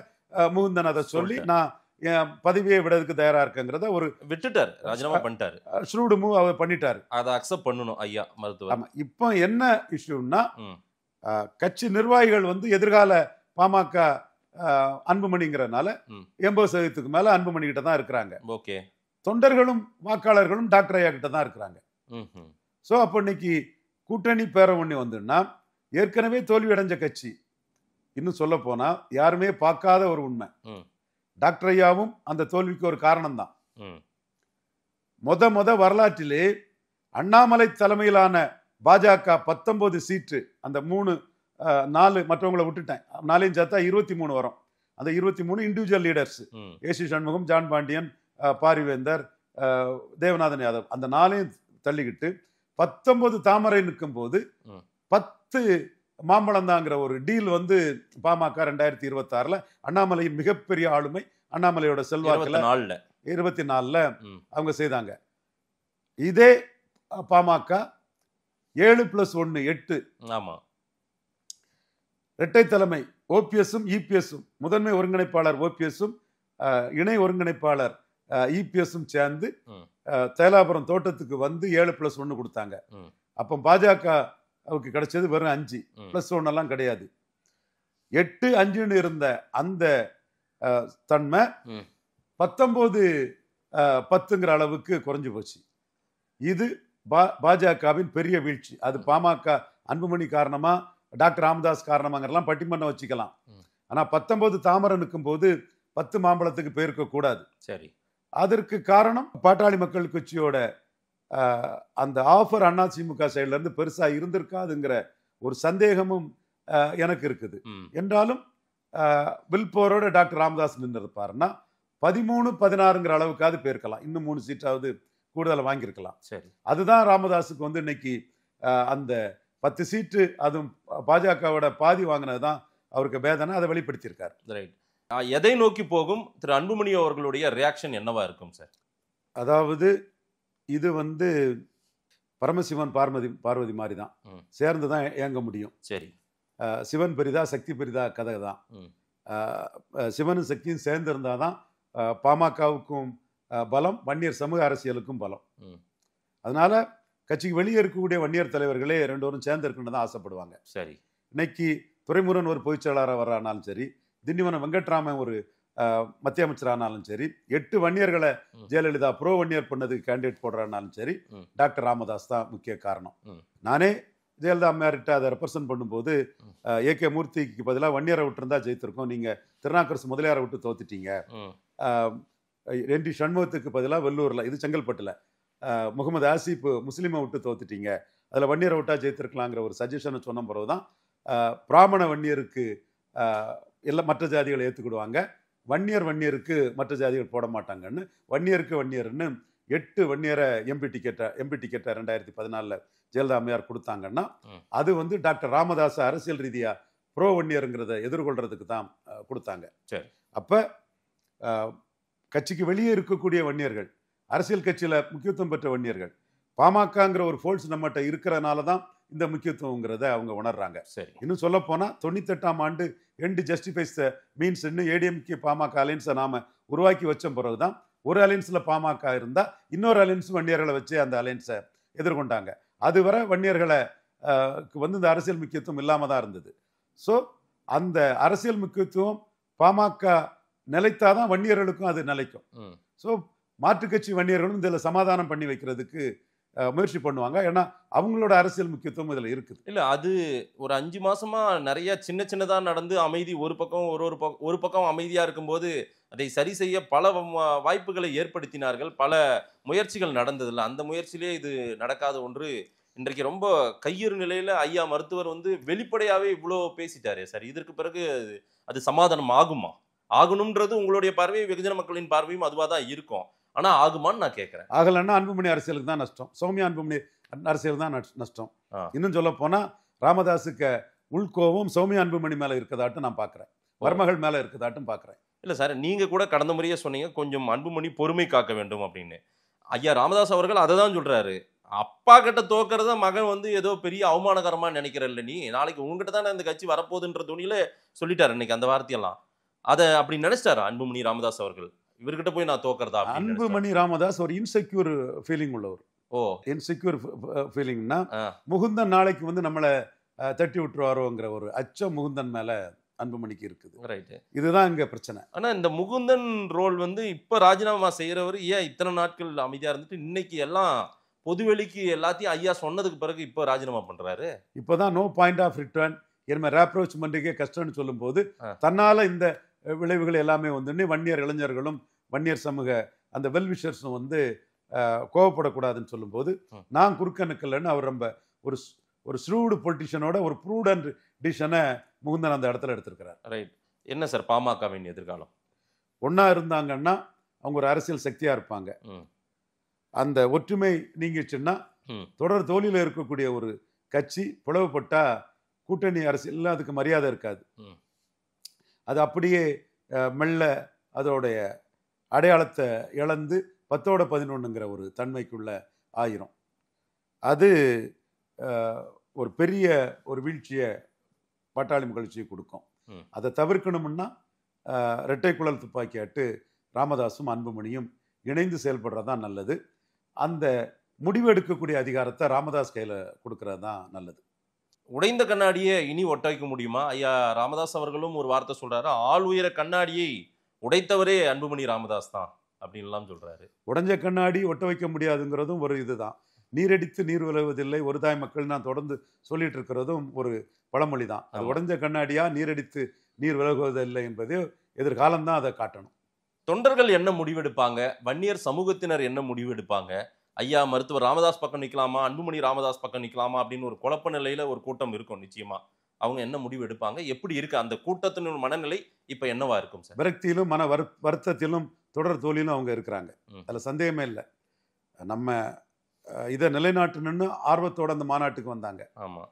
முகுந்தன் அதை சொல்லி நான் என் பதவியை விடறதுக்கு தயாரா இருக்குங்கிறத ஒரு விட்டுட்டார், ராஜினாமா பண்ணிட்டாரு. ஷ்ரூடு மூவ் அவர் பண்ணிட்டாரு. அதை அக்செப்ட் பண்ணணும் ஐயா மருத்துவர். இப்போ என்ன இஷ்யூன்னா, கட்சி நிர்வாகிகள் எதிர்கால பாமக அன்புமணிங்கிறதுனால 80% மேல அன்புமணி கிட்ட தான் இருக்கிறாங்க. ஓகே, தொண்டர்களும் வாக்காளர்களும் டாக்டர் ஐயா கிட்ட தான் இருக்கிறாங்க. ஸோ அப்போ இன்னைக்கு கூட்டணி பேரவண்ணி வந்துன்னா, ஏற்கனவே தோல்வி அடைஞ்ச கட்சி, இன்னும் சொல்ல போனா யாருமே பார்க்காத ஒரு உண்மை, டாக்டர் ஐயாவும் அந்த தோல்விக்கு ஒரு காரணம் தான். முத வரலாற்றிலே அண்ணாமலை தலைமையிலான பாஜக 19 சீட்டு, அந்த 4 மற்றவங்களை விட்டுட்டேன், 4 சேர்த்தா 23 வரும். அந்த 23 இண்டிவிஜுவல் லீடர்ஸ், ஏசி சண்முகம், ஜான் பாண்டியன், பாரிவேந்தர், தேவநாதன் யாதவ், அந்த 4 தள்ளிக்கிட்டு 19 தாமரை நிற்கும் போது 10 மாம்பழம் தாங்கிற ஒரு டீல் பாமக 2026 அண்ணாமலையின் மிகப்பெரிய ஆளுமை, அண்ணாமலையோட செல்வாக்குல 24 அவங்க செய்தாங்க. இதே பாமக 7+1 8. ஆமா, இரட்டை தலைமை ஓபிஎஸும் இபிஎஸும், முதன்மை ஒருங்கிணைப்பாளர் ஓபிஎஸும் இணை ஒருங்கிணைப்பாளர் இபிஎஸும் சேர்ந்து தேலாபுரம் தோட்டத்துக்கு 7+1 கொடுத்தாங்க. அப்போ பாஜகவுக்கு கிடைச்சது வெறும் 5, +1 எல்லாம் கிடையாது. 8, 5 இருந்த அந்த தன்மை 19, 10ங்கிற அளவுக்கு குறைஞ்சு போச்சு. இது பாஜகவின் பெரிய வீழ்ச்சி. அது பாமக அன்புமணி காரணமா, டாக்டர் ராமதாஸ் காரணமாங்கிறலாம் பட்டிமன்றம் வச்சுக்கலாம். ஆனா 19 தாமரை நிற்கும் போது 10 மாம்பழத்துக்கு போயிருக்க கூடாது. சரி, அதற்கு காரணம் பாட்டாளி மக்கள் கட்சியோட அந்த ஆஃபர் அதிமுக சைட்ல இருந்து பெருசா இருந்திருக்காதுங்கிற ஒரு சந்தேகமும் எனக்கு இருக்குது. என்றாலும் வில் பவரோட டாக்டர் ராமதாஸ் நின்று இருப்பாருன்னா 13-16ங்கிற அளவுக்காவது போயிருக்கலாம். இன்னும் 3 சீட்டாவது கூடுதலை வாங்கியிருக்கலாம். சரி, அதுதான் ராமதாஸுக்கு வந்து இன்னைக்கு அந்த 10 சீட்டு அதுவும் பாஜகவோட பாதி வாங்கினது தான் அவருக்கு வேதனை. அதை வெளிப்படுத்தியிருக்காரு. ரைட். எதை நோக்கி போகும் திரு அன்புமணி அவர்களுடைய ரியாக்ஷன் என்னவா இருக்கும் சார்? அதாவது இது வந்து பரமசிவன் பார்வதி மாதிரி தான், சேர்ந்து தான் இயங்க முடியும். சரி, சிவன் பெரிதா சக்தி பெரிதா கதை தான். சிவனும் சக்தியும் சேர்ந்து இருந்தால் தான் பாமகவுக்கும் பலம், வன்னியர் சமூக அரசியலுக்கும் பலம். அதனால கட்சிக்கு வெளியே இருக்கக்கூடிய வன்னியர் தலைவர்களே 2 பேரும் சேர்ந்து இருக்கணும்னு தான் ஆசைப்படுவாங்க. சரி, இன்னைக்கு துரைமுருகன் ஒரு பொதுச் செயலாளராக வர்றானாலும் சரி, திண்டிவனம் வெங்கட்ராமன் ஒரு மத்திய அமைச்சரானாலும் சரி, 8 வன்னியர்களை ஜெயலலிதா ப்ரோ வன்னியர் பண்ணதுக்கு கேண்டிடேட் போடுறானாலும் சரி, டாக்டர் ராமதாஸ் தான் முக்கிய காரணம். நானே ஜெயலலிதா அம்மையார்கிட்ட அதை ரெப்ரசன்ட் பண்ணும்போது ஏகே மூர்த்திக்கு பதிலாக வன்னியரை விட்டுருந்தா ஜெயித்திருக்கோம், நீங்க திருநாக்கரசு முதலியாரை விட்டு தோத்துட்டீங்க, என்டி சண்முகத்துக்கு பதிலாக வெள்ளூர்ல, இது செங்கல்பட்டுல முகமது ஆசிப் முஸ்லீமை விட்டு தோத்துட்டீங்க, அதில் வன்னியரை விட்டா ஜெயித்திருக்கலாங்கிற ஒரு சஜஷனை சொன்ன பிறகுதான் பிராமண வன்னியருக்கு எல்லாம் மற்ற ஜாதிகளை ஏற்றுக்கிடுவாங்க, வன்னியருக்கு மற்ற ஜாதிகள் போட மாட்டாங்கன்னு வன்னியர்னு 8 வன்னியரை எம்பி டிக்கெட்டை 2014 ஜெயலலிதா அம்மையார் கொடுத்தாங்கன்னா அது வந்து டாக்டர் ராமதாஸ் அரசியல் ரீதியா ப்ரோ வன்னியருங்கிறத எதிர்கொள்றதுக்கு தான் கொடுத்தாங்க. அப்ப கட்சிக்கு வெளியே இருக்கக்கூடிய வன்னியர்கள், அரசியல் கட்சியில முக்கியத்துவம் பெற்ற வன்னியர்கள், பாமகங்கிற ஒரு ஃபோர்ஸ் நம்மகிட்ட இருக்கிறனால தான் இந்த முக்கியத்துவங்கிறத அவங்க உணர்றாங்க. சரி, இன்னும் சொல்ல போனா 98ஆம் ஆண்டு end justifies the means ADMK PMK அலையன்ஸை நாம உருவாக்கி வச்ச பிறகுதான் ஒரு அலையன்ஸ்ல பாமக இருந்தா இன்னொரு அலையன்ஸ் வன்னியர்களை வச்சு அந்த அலையன்ஸை எதிர்கொண்டாங்க. அதுவரை வன்னியர்களை வந்து இந்த அரசியல் முக்கியத்துவம் இல்லாம தான் இருந்தது. ஸோ அந்த அரசியல் முக்கியத்துவம் பாமக நிலைத்தாதான் வன்னியர்களுக்கும் அது நிலைக்கும். ஸோ மாற்றுக் கட்சி வன்னியர்களும் இதில் சமாதானம் பண்ணி வைக்கிறதுக்கு முயற்சி பண்ணுவாங்க. ஏன்னா அவங்களோட அரசியல் முக்கியத்துவம் இதில் இருக்குது. இல்லை, அது ஒரு 5 மாசமா நிறைய சின்னதாக நடந்து அமைதி ஒரு பக்கம் அமைதியாக இருக்கும்போது அதை சரி செய்ய பல வாய்ப்புகளை ஏற்படுத்தினார்கள், பல முயற்சிகள் நடந்ததில்லை. அந்த முயற்சியிலே இது நடக்காத ஒன்று. இன்றைக்கு ரொம்ப கையிறு நிலையில் ஐயா மருத்துவர் வந்து வெளிப்படையாகவே இவ்வளோ பேசிட்டாரே சார், இதற்கு பிறகு அது சமாதானம் ஆகுமா? ஆகணும்ன்றது உங்களுடைய பார்வையும் வெகுஜன மக்களின் பார்வையும் அதுவாக தான் இருக்கும். ஆனா ஆகுமான்னு நான் கேட்கிறேன். ஆகலன்னா அன்புமணி அரசியலுக்கு தான் நஷ்டம், சௌமியா அன்புமணி அரசியல் தான் நஷ்டம். இன்னும் சொல்ல போனா ராமதாஸுக்கு உள்கோவம் சௌமியா அன்புமணி மேல இருக்கதாட்டும் நான் பாக்குறேன், மருமகள் மேல இருக்கதாட்டும் பாக்குறேன். இல்ல சார், நீங்க கூட கடந்த முறையே சொன்னீங்க கொஞ்சம் அன்புமணி பொறுமை காக்க வேண்டும் அப்படின்னு. ஐயா ராமதாஸ் அவர்கள் அதை தான் சொல்றாரு. அப்பா கிட்ட தோக்கிறத மகன் வந்து ஏதோ பெரிய அவமானகரமா நினைக்கிறல்ல, நீ நாளைக்கு உங்ககிட்ட தானே இந்த கட்சி வரப்போகுதுன்ற துணியில சொல்லிட்டாரு இன்னைக்கு அந்த வார்த்தையெல்லாம். அதை அப்படி நினைச்சிட்டாரு அன்புமணி ராமதாஸ் அவர்கள், இவர்கிட்ட போய் நான் தோக்கிறதா? அன்புமணி ராமதாஸ் ஒரு இன்செக்யூர் ஃபீலிங் உள்ளவர். இன்செக்யூர் ஃபீலிங்னா முகுந்தன் நாளைக்கு வந்து நம்மளை தட்டி விட்டுருவாரோங்கிற ஒரு அச்சம் முகுந்தன் மேல அன்புமணிக்கு இருக்குது. ரைட், இதுதான் இங்க பிரச்சனை. ஆனா இந்த முகுந்தன் ரோல் வந்து இப்ப ராஜினாமா செய்யறவர் ஏன் இத்தனை நாட்கள் அமைதியா இருந்துட்டு இன்னைக்கு எல்லாம் பொதுவெளிக்கு எல்லாத்தையும் ஐயா சொன்னதுக்கு பிறகு இப்ப ராஜினாமா பண்றாரு? இப்பதான் நோ பாயிண்ட் ஆஃப் ரிட்டர்ன், என்ன ரேப்ரோச் பண்றதுக்கே கஷ்டம்னு சொல்லும் போது தன்னால இந்த விளைவுகள் எல்லாமே வந்து வன்னியர் இளைஞர்களும் வன்னியர் சமூக அந்த வெல்விஷர்ஸும் வந்து கோவப்படக்கூடாதுன்னு சொல்லும் போது நான் குறுக்க நிக்கலன்னு அவர் ரொம்ப ஒரு ஸ்ரூடு பொலிட்டிஷனோட ஒரு ப்ரூடன்ட் டிசிஷனை முகுந்தன் அந்த இடத்துல எடுத்திருக்கிறார். ரைட். என்ன சார் பாமகவின் எதிர்காலம்? ஒன்னா இருந்தாங்கன்னா அவங்க ஒரு அரசியல் சக்தியா இருப்பாங்க. அந்த ஒற்றுமை நீங்கிச்சுன்னா தொடர் தோல்வியில இருக்கக்கூடிய ஒரு கட்சி பிளவுபட்டா கூட்டணி அரசியல் அதுக்கு மரியாதை இருக்காது. அது அப்படியே மெல்ல அதோடைய அடையாளத்தை இழந்து 10-11ங்கிற ஒரு தன்மைக்குள்ள ஆயிரும். அது ஒரு பெரிய ஒரு வீழ்ச்சியை பாட்டாளி மகிழ்ச்சியை கொடுக்கும். அதை தவிர்க்கணும்னா இரட்டை குழல் துப்பாக்கியாட்டு ராமதாஸும் அன்புமணியும் இணைந்து செயல்படுறதுதான் நல்லது. அந்த முடிவு எடுக்கக்கூடிய அதிகாரத்தை ராமதாஸ் கையில கொடுக்கறது தான் நல்லது. உடைந்த கண்ணாடியை இனி ஒட்ட வைக்க முடியுமா? ஐயா ராமதாஸ் அவர்களும் ஒரு வார்த்தை சொல்றாரு, ஆள் உயர கண்ணாடியை உடைத்தவரே அன்புமணி ராமதாஸ் தான் அப்படின்லாம் சொல்றாரு. உடைஞ்ச கண்ணாடி ஒட்ட வைக்க முடியாதுங்கிறதும் ஒரு இதுதான். நீரடித்து நீர் விலகுவதில்லை ஒரு தாய் மக்கள் நான் தொடர்ந்து சொல்லிட்டு இருக்கிறதும் ஒரு பழமொழி தான். அது உடைஞ்ச கண்ணாடியா நீரடித்து நீர் விலகுவதில்லை என்பது எதிர்காலம் தான் அதை காட்டணும். தொண்டர்கள் என்ன முடிவெடுப்பாங்க, வன்னியர் சமூகத்தினர் என்ன முடிவெடுப்பாங்க, ஐயா மருத்துவர் ராமதாஸ் பக்கம் நிக்கலாமா, அன்புமணி ராமதாஸ் பக்கம் நிக்கலாமா அப்படின்னு ஒரு குழப்ப நிலையில ஒரு கூட்டம் இருக்கும். நிச்சயமா அவங்க என்ன முடிவு எடுப்பாங்க, எப்படி இருக்கு அந்த கூட்டத்தின் மனநிலை இப்ப என்னவா இருக்கும் சார்? விரக்தியிலும் மன வருத்தத்திலும் தொடர் தோல்வியிலும் அவங்க இருக்கிறாங்க. அதுல சந்தேகமே இல்லை. நம்ம இதை நிலைநாட்டணும்னு ஆர்வத்தோட அந்த மாநாட்டுக்கு வந்தாங்க. ஆமா.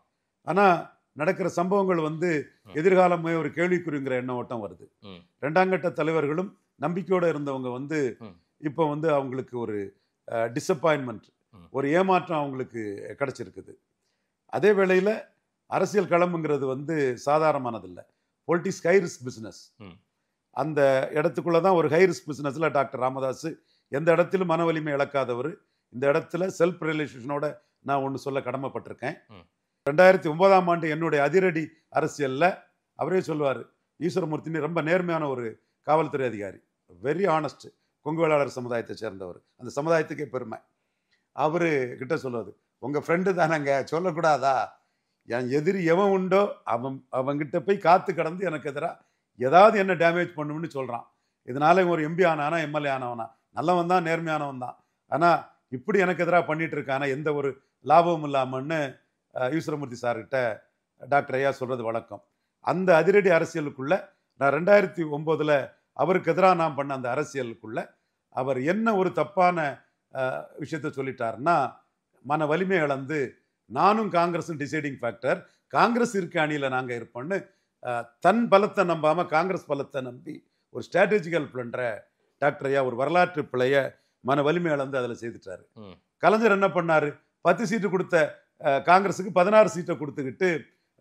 ஆனா நடக்கிற சம்பவங்கள் எதிர்காலமே ஒரு கேள்விக்குறிங்கிற எண்ண ஓட்டம் வருது. இரண்டாம் கட்ட தலைவர்களும் நம்பிக்கையோட இருந்தவங்க இப்போ அவங்களுக்கு ஒரு டிசப்பாயின்மெண்ட், ஒரு ஏமாற்றம் அவங்களுக்கு கிடைச்சிருக்குது. அதே வேளையில அரசியல் களம்ங்கிறது சாதாரணமானதில்லை. Politics high risk business. அந்த இடத்துக்குள்ளதான் ஒரு ஹை ரிஸ்க் பிசினஸ்ல டாக்டர் ராமதாஸ் எந்த இடத்திலும் மன வலிமை இழக்காதவர். இந்த இடத்துல செல்ஃப் ரியலைசேஷனோட நான் ஒன்று சொல்ல கடமைப்பட்டிருக்கேன். 2009ஆம் ஆண்டு என்னுடைய அதிரடி அரசியல்ல அவரே சொல்லுவார், ஈஸ்வரமூர்த்தின்னு ரொம்ப நேர்மையான ஒரு காவல்துறை அதிகாரி, வெரி ஆனஸ்ட், கொங்கு வேளாளர் சமுதாயத்தை சேர்ந்தவர், அந்த சமுதாயத்துக்கே பெருமை. அவரு கிட்ட சொல்லுவது, உங்க ஃப்ரெண்டு தானங்க, சொல்லக்கூடாதா? என் எதிரி எவன் உண்டோ அவங்கிட்ட போய் காத்து கடந்து எனக்கு எதிராக ஏதாவது என்ன டேமேஜ் பண்ணும்னு சொல்றான். இதனால ஒரு எம்பி ஆனானா எம்எல்ஏ ஆனவனா, நல்லவன் தான், நேர்மையானவன் தான், ஆனா இப்படி எனக்கு எதிராக பண்ணிட்டு இருக்கானா எந்த ஒரு லாபமும் இல்லாமன்னு ஈஸ்வரமூர்த்தி சார்கிட்ட டாக்டர் ஐயா சொல்றது வழக்கம். அந்த அதிரடி அரசியலுக்குள்ள நான் 2009 அவருக்கு எதிராக நான் பண்ண அந்த அரசியலுக்குள்ள அவர் என்ன ஒரு தப்பான விஷயத்த சொல்லிட்டாருன்னா, மன வலிமை இழந்து நானும் காங்கிரஸும் டிசைடிங் ஃபேக்டர், காங்கிரஸ் இருக்க அணியில நாங்க இருப்போம்னு தன் பலத்தை நம்பாம காங்கிரஸ் பலத்தை நம்பி ஒரு ஸ்ட்ராட்டஜிக்கல் பிளண்டரை டாக்டர் ஐயா ஒரு வரலாற்று பிழைய மன வலிமை இழந்து அதில் செய்துட்டாரு. கலைஞர் என்ன பண்ணாரு, 10 சீட்டு கொடுத்த காங்கிரஸுக்கு 16 சீட்டை கொடுத்துக்கிட்டு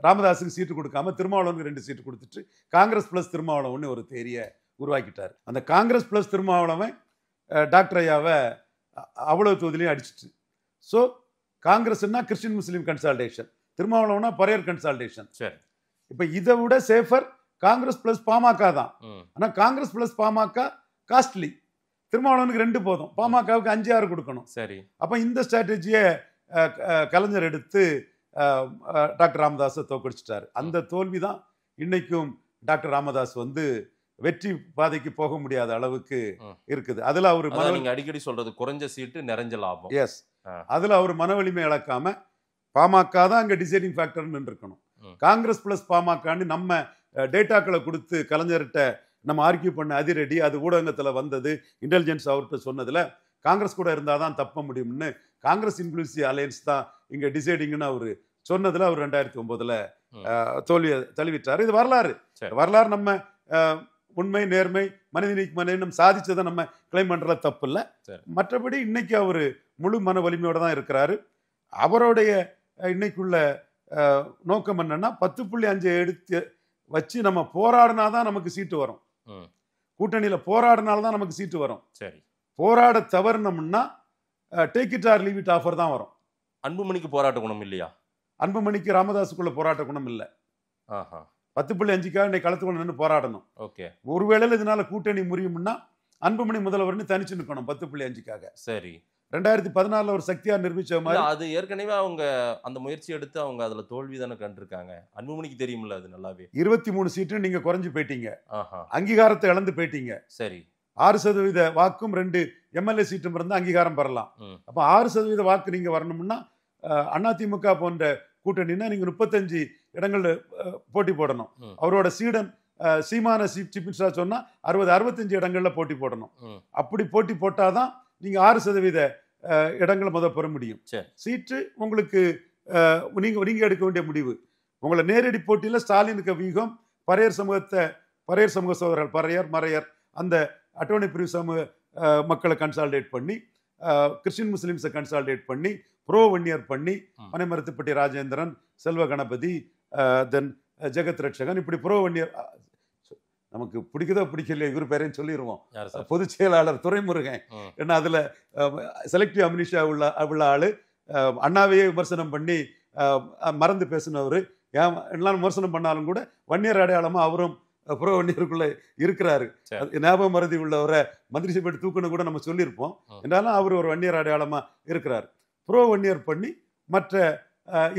ராமதாஸுக்கு சீட்டு கொடுக்காம திருமாவளவனுக்கு 2 சீட்டு கொடுத்துட்டு காங்கிரஸ் பிளஸ் திருமாவளவன் ஒரு தேரியை உருவாக்கிட்டார். அந்த காங்கிரஸ் பிளஸ் திருமாவளவன் டாக்டர் ஐயாவை அவ்வளவு தொகுதியிலையும் அடிச்சிட்டு. ஸோ காங்கிரஸ்னா கிறிஸ்டின் முஸ்லீம் கன்சால்டேஷன், திருமாவளவனா பரையர் கன்சால்டேஷன். சரி, இப்ப இதை விட சேஃபர் காங்கிரஸ் பிளஸ் பாமக தான். ஆனா காங்கிரஸ் பிளஸ் பாமக காஸ்ட்லி, திருமாவளவனுக்கு 2 போதும், பாமகவுக்கு 5-6 கொடுக்கணும். சரி. அப்ப இந்த ஸ்ட்ராட்டஜியை கலைஞர் எடுத்து டாக்டர் ராமதாஸை தோக்கடிச்சிட்டாரு. அந்த தோல்வி தான் இன்னைக்கும் டாக்டர் ராமதாஸ் வெற்றி பாதைக்கு போக முடியாத அளவுக்கு இருக்குது. அதுல அவரு நீங்க அடிக்கடி சொல்றது குறைஞ்ச சீட்டு நிறைஞ்ச லாபம். எஸ், அதுல அவர் மன வலிமை இழக்காம பாமக தான் அங்க டிசைடிங் ஃபேக்டர்னு இருக்கணும். காங்கிரஸ் பிளஸ் பாமகன்னு நம்ம டேட்டாக்களை கொடுத்து கலைஞர்கிட்ட நம்ம ஆர்கியூ பண்ண அதிரடி, அது ஊடகத்துல வந்தது, இன்டெலிஜென்ஸ் அவர்கிட்ட சொன்னதுல காங்கிரஸ் கூட இருந்தாதான் தப்ப முடியும்னு காங்கிரஸ் இன்க்ளூசிவ் அலையன்ஸ் தான் இங்க டிசைடிங்னு அவரு சொன்னதுல அவர் 2009 தோல்வியை தழுவிட்டாரு. இது வரலாறு. வரலாறு நம்ம உண்மை, நேர்மை, மனிதனுக்கு மனிதனும் சாதிச்சதை நம்ம கிளைம் பண்றதுல தப்பு இல்லை. மற்றபடி இன்னைக்கு அவரு முழு மன வலிமையோட தான் இருக்கிறாரு. அவருடைய இன்னைக்குள்ள நோக்கம் என்னன்னா 10.5 எடுத்து வச்சு நம்ம போராடினாதான் நமக்கு சீட்டு வரும். கூட்டணியில போராடினால்தான் நமக்கு சீட்டு வரும். சரி, போராட தவறுனோம்னா take it or leave it offer தான் வரும். அன்புமணிக்கு போராட்ட குணம் இல்லையா? அன்புமணிக்கு ராமதாஸுக்குள்ள போராட்ட குணம் இல்லை. 10.5க்காக இன்னைக்கு களத்துக்குள்ள நின்று போராடணும். ஓகே, ஒருவேளை இதனால கூட்டணி முறியும்னா அன்புமணி முதல்வர்னு தனிச்சு நிற்கணும் 10.5க்காக. சரி, 2014 ஒரு சக்தியா நிரூபிச்ச மாதிரி அது ஏற்கனவே அவங்க அந்த முயற்சி எடுத்து அவங்க அதுல தோல்வி தானே கண்டிருக்காங்க. அன்புமணிக்கு தெரியும்ல அது நல்லாவே. 23 சீட்டு நீங்க குறைஞ்சு போயிட்டீங்க, அங்கீகாரத்தை இழந்து போயிட்டீங்க. சரி, 6% வாக்கும் 2 எம்எல்ஏ சீட்டும் இருந்தா அங்கீகாரம் பெறலாம். அப்ப 6% வாக்கு நீங்க வரணும்னா அதிமுக போன்ற கூட்டணினா நீங்க 35 இடங்கள்ல போட்டி போடணும். அவரோட சீடன் சீமான சீஃப் மினிஸ்டர் சொன்னா 65 இடங்கள்ல போட்டி போடணும். அப்படி போட்டி போட்டாதான் நீங்க 6% இடங்களை பெற முடியும். சீட்டு உங்களுக்கு நீங்க எடுக்க வேண்டிய முடிவு. உங்களை நேரடி போட்டியில ஸ்டாலினுக்கு வீகம் பரையர் சமூக சோதரர்கள், பரையர் மறையர் அந்த அட்டோர்னி பிரிவு சமூக மக்களை கன்சால்டேட் பண்ணி, கிறிஸ்டின் முஸ்லிம்ஸை கன்சால்டேட் பண்ணி, ப்ரோ வன்னியர் பண்ணி, மனைமருத்துப்பட்டி ராஜேந்திரன், செல்வ கணபதி, தென் ஜெகத் ரட்சகன், இப்படி ப்ரோ வன்னியர். நமக்கு பிடிக்குதோ பிடிக்கலையோ இவர் பேரையும் சொல்லிடுவோம். பொதுச் செயலாளர் துரைமுருகன், ஏன்னா அதுல செலக்டிவ் அம்னிஷா உள்ள ஆளு, அண்ணாவையே விமர்சனம் பண்ணி மறந்து பேசினவர், எல்லாம் விமர்சனம் பண்ணாலும் கூட வன்னியர் அடையாளமா அவரும் புற வன்னியருக்குள்ள இருக்கிறாரு. ஞாபக மருதி உள்ளவரை மந்திரி சபை தூக்கணும் கூட நம்ம சொல்லியிருப்போம். என்றாலும் அவர் ஒரு வன்னியர் அடையாளமா இருக்கிறார். புரோ வன்னியர் பண்ணி மற்ற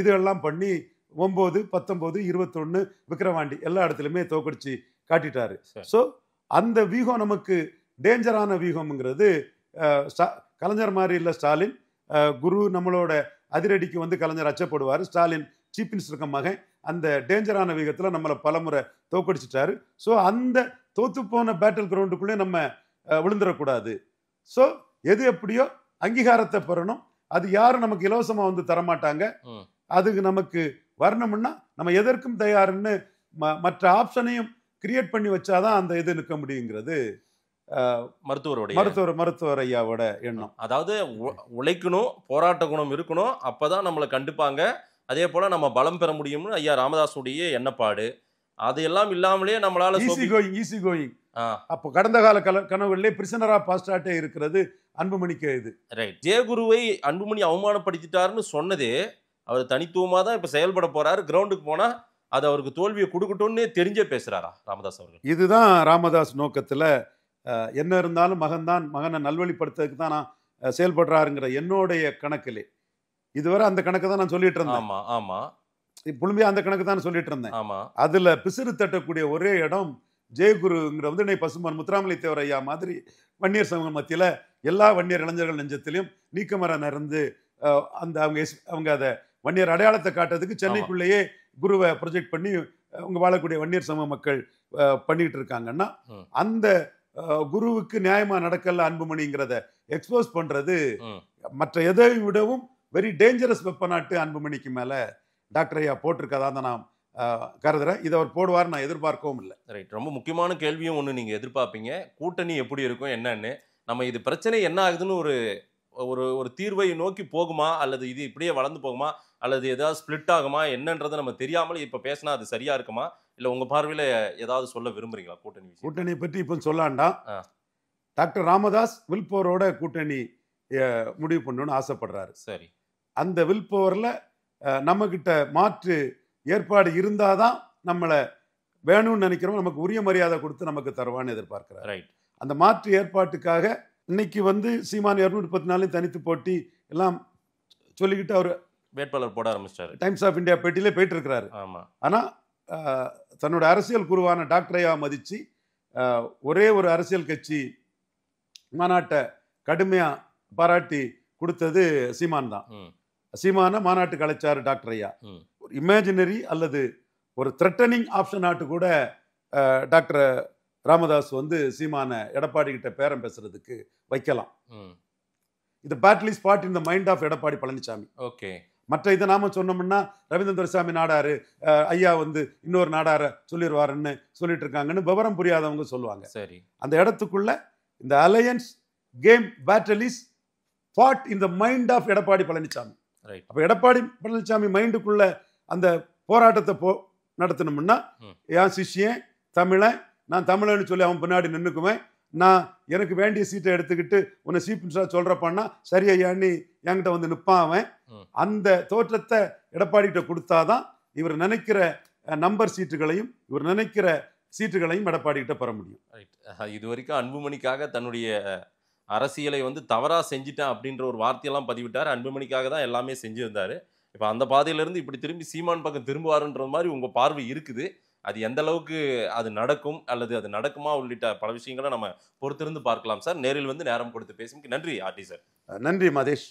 இதெல்லாம் பண்ணி 9, 19, 21 விக்கிரவாண்டி எல்லா இடத்துலையுமே தோக்கடிச்சு காட்டிட்டாரு. ஸோ அந்த வியூகம் நமக்கு டேஞ்சரான வியூகம்ங்கிறது கலைஞர் மாதிரி இல்லை ஸ்டாலின், குரு நம்மளோட அதிரடிக்கு வந்து கலைஞர் அச்சப்படுவார். ஸ்டாலின் சீஃப் மினிஸ்டருக்கு மகன் அந்த டேஞ்சரான விதத்தில் நம்மளை பலமுறை தோக்கடிச்சிட்டாரு. ஸோ அந்த தோத்து போன பேட்டில் கிரவுண்டுக்குள்ளே நம்ம விழுந்துடக்கூடாது. ஸோ எது எப்படியோ அங்கீகாரத்தை பெறணும். அது யாரும் நமக்கு இலவசமாக வந்து தரமாட்டாங்க. அதுக்கு நமக்கு வரணும்னா நம்ம எதற்கும் தயாருன்னு மற்ற ஆப்ஷனையும் கிரியேட் பண்ணி வச்சாதான் அந்த இது நிற்க முடியுங்கிறது மருத்துவர் ஐயாவோட எண்ணம். அதாவது உழைக்கணும், போராட்ட குணம் இருக்கணும், அப்பதான் நம்மளை கண்டுப்பாங்க, அதே போல நம்ம பலம் பெற முடியும்னு ஐயா ராமதாஸுடைய எண்ணப்பாடு. அதையெல்லாம் இல்லாமலே நம்மளால ஈஸி கோயிங் அப்போ கடந்த கால கனவுகளிலே பிரிசனரா பாஸ்டாட்டே இருக்கிறது அன்புமணிக்கு இது. ரைட். ஜெயகுருவை அன்புமணி அவமானப்படுத்திட்டாருன்னு சொன்னதே அவர் தனித்துவமா தான் இப்ப செயல்பட போறாரு. கிரவுண்டுக்கு போனா அது அவருக்கு தோல்வியை கொடுக்கட்டும்னு தெரிஞ்சே பேசுறாரா ராமதாஸ் அவர்கள்? இதுதான் ராமதாஸ் நோக்கத்துல என்ன இருந்தாலும் மகனை நல்வழிப்படுத்துறதுக்கு தான் நான் செயல்படுறாருங்கிற என்னுடைய கணக்கிலே இதுவரை அந்த கணக்கு தான் நான் சொல்லிட்டு இருந்தேன். ஆமா ஆமா, புழுமையா அந்த கணக்கு தான் சொல்லிட்டு இருந்தேன். ஆமா, அதுல பிசிறு தட்டக்கூடிய ஒரே இடம் ஜெயகுருங்கிற வந்து இன்னைக்கு பசுமன் முத்துராமலிங்க தேவர் ஐயா மாதிரி வன்னியர் சமூக மத்தியில எல்லா வன்னியர் இளைஞர்கள் நெஞ்சத்திலையும் நீக்கமர நிறந்து அந்த அவங்க அதை வன்னியர் அடையாளத்தை காட்டுறதுக்கு சென்னைக்குள்ளேயே குருவை ப்ரொஜெக்ட் பண்ணி அவங்க வாழக்கூடிய வன்னியர் சமூக மக்கள் பண்ணிட்டு இருக்காங்கன்னா அந்த குருவுக்கு நியாயமா நடக்கல அன்புமணிங்கிறத எக்ஸ்போஸ் பண்றது மற்ற எதை விடவும் வெரி டேஞ்சரஸ் வெப்பனாட்டு அன்புமணிக்கு மேல டாக்டர் ஐயா போட்டிருக்கதா தான் நான் கருதுறேன். இதை அவர் போடுவார் நான் எதிர்பார்க்கவும் இல்லை. ரைட். ரொம்ப முக்கியமான கேள்வியும் ஒன்று நீங்க எதிர்பார்ப்பீங்க, கூட்டணி எப்படி இருக்கும் என்னன்னு. நம்ம இது பிரச்சனை என்ன ஆகுதுன்னு ஒரு ஒரு ஒரு தீர்வை நோக்கி போகுமா, அல்லது இது இப்படியே வளர்ந்து போகுமா, அல்லது ஏதாவது ஸ்பிளிட் ஆகுமா என்னன்றதை நம்ம தெரியாமல் இப்ப பேசினா அது சரியா இருக்குமா, இல்ல உங்க பார்வையில ஏதாவது சொல்ல விரும்புறீங்களா கூட்டணியை பற்றி இப்போ சொல்லாண்டா? டாக்டர் ராமதாஸ் வில் பவரோட கூட்டணி முடிவு பண்ணணும்னு ஆசைப்படுறாரு. சரி. அந்த வில் பவர்ல நம்ம கிட்ட மாற்று ஏற்பாடு இருந்தாதான் நம்மளை வேணும்னு நினைக்கிறோம், நமக்கு உரிய மரியாதை கொடுத்து நமக்கு தருவான்னு எதிர்பார்க்கிறார். ரைட். அந்த மாற்று ஏற்பாட்டுக்காக இன்னைக்கு வந்து சீமான் 214 தனித்து போட்டி எல்லாம் சொல்லிக்கிட்டு அவர் வேட்பாளர் போட ஆரம்பிச்சிட்டாரு. டைம்ஸ் ஆஃப் இந்தியா பேட்டியிலே போயிட்டு இருக்கிறாரு. ஆமா. ஆனா தன்னோட அரசியல் குருவான டாக்டர் ஐயா மதிச்சு ஒரே ஒரு அரசியல் கட்சி மாநாட்டை கடுமையா பாராட்டி கொடுத்தது சீமான் தான். சீமான மாநாட்டுக்கு அழைச்சாரு டாக்டர் ஐயா. ஒரு இமேஜினரி அல்லது ஒரு த்ரெட்டனிங் ஆப்ஷன் ஆட்டு கூட டாக்டர் ராமதாஸ் வந்து சீமான எடப்பாடி கிட்ட பேரம் பேசுறதுக்கு வைக்கலாம். இது badly spot in the mind of Edappadi Palaniswami. Okay. மற்ற இதை நாம சொன்னோம்னா ரவீந்திர துரைசாமி நாடாரு, ஐயா வந்து இன்னொரு நாடார சொல்லிடுவாருன்னு சொல்லிட்டு இருக்காங்கன்னு விவரம் புரியாதவங்க சொல்லுவாங்க. சரி. அந்த இடத்துக்குள்ள இந்த alliance game battle is fought in the mind of Edappadi Palaniswami. அப்ப எடப்பாடி பழனிசாமி மைண்டுக்குள்ள அந்த போராட்டத்தை நடத்தணும்னா என் சிஷ்யன் தமிழன், நான் தமிழன்னு சொல்லி அவன் பின்னாடி நின்றுக்குவேன், நான் எனக்கு வேண்டிய சீட்டை எடுத்துக்கிட்டு உன்னை சீஃப் மினிஸ்டரா சொல்றப்பான்னா சரி ஐயான்னு என்கிட்ட வந்து நிற்பான் அவன். அந்த தோற்றத்தை எடப்பாடி கிட்ட கொடுத்தாதான் இவர் நினைக்கிற நம்பர் சீட்டுகளையும் இவர் நினைக்கிற சீட்டுகளையும் எடப்பாடி கிட்ட பெற முடியும். இது வரைக்கும் அன்புமணிக்காக தன்னுடைய அரசியலை வந்து தவறா செஞ்சுட்டேன் அப்படின்ற ஒரு வார்த்தையெல்லாம் பதிவிட்டார். அன்புமணிக்காக தான் எல்லாமே செஞ்சிருந்தாரு. இப்போ அந்த பாதையிலிருந்து இப்படி திரும்பி சீமான் பக்கம் திரும்புவாருன்ற மாதிரி உங்க பார்வை இருக்குது. அது எந்த அளவுக்கு அது நடக்கும் அல்லது அது நடக்குமா உள்ளிட்ட பல விஷயங்களை நம்ம பொறுத்திருந்து பார்க்கலாம் சார். நேரில் வந்து நேரம் கொடுத்து பேசும் நன்றி ஆர்டி சார். நன்றி மதேஷ்.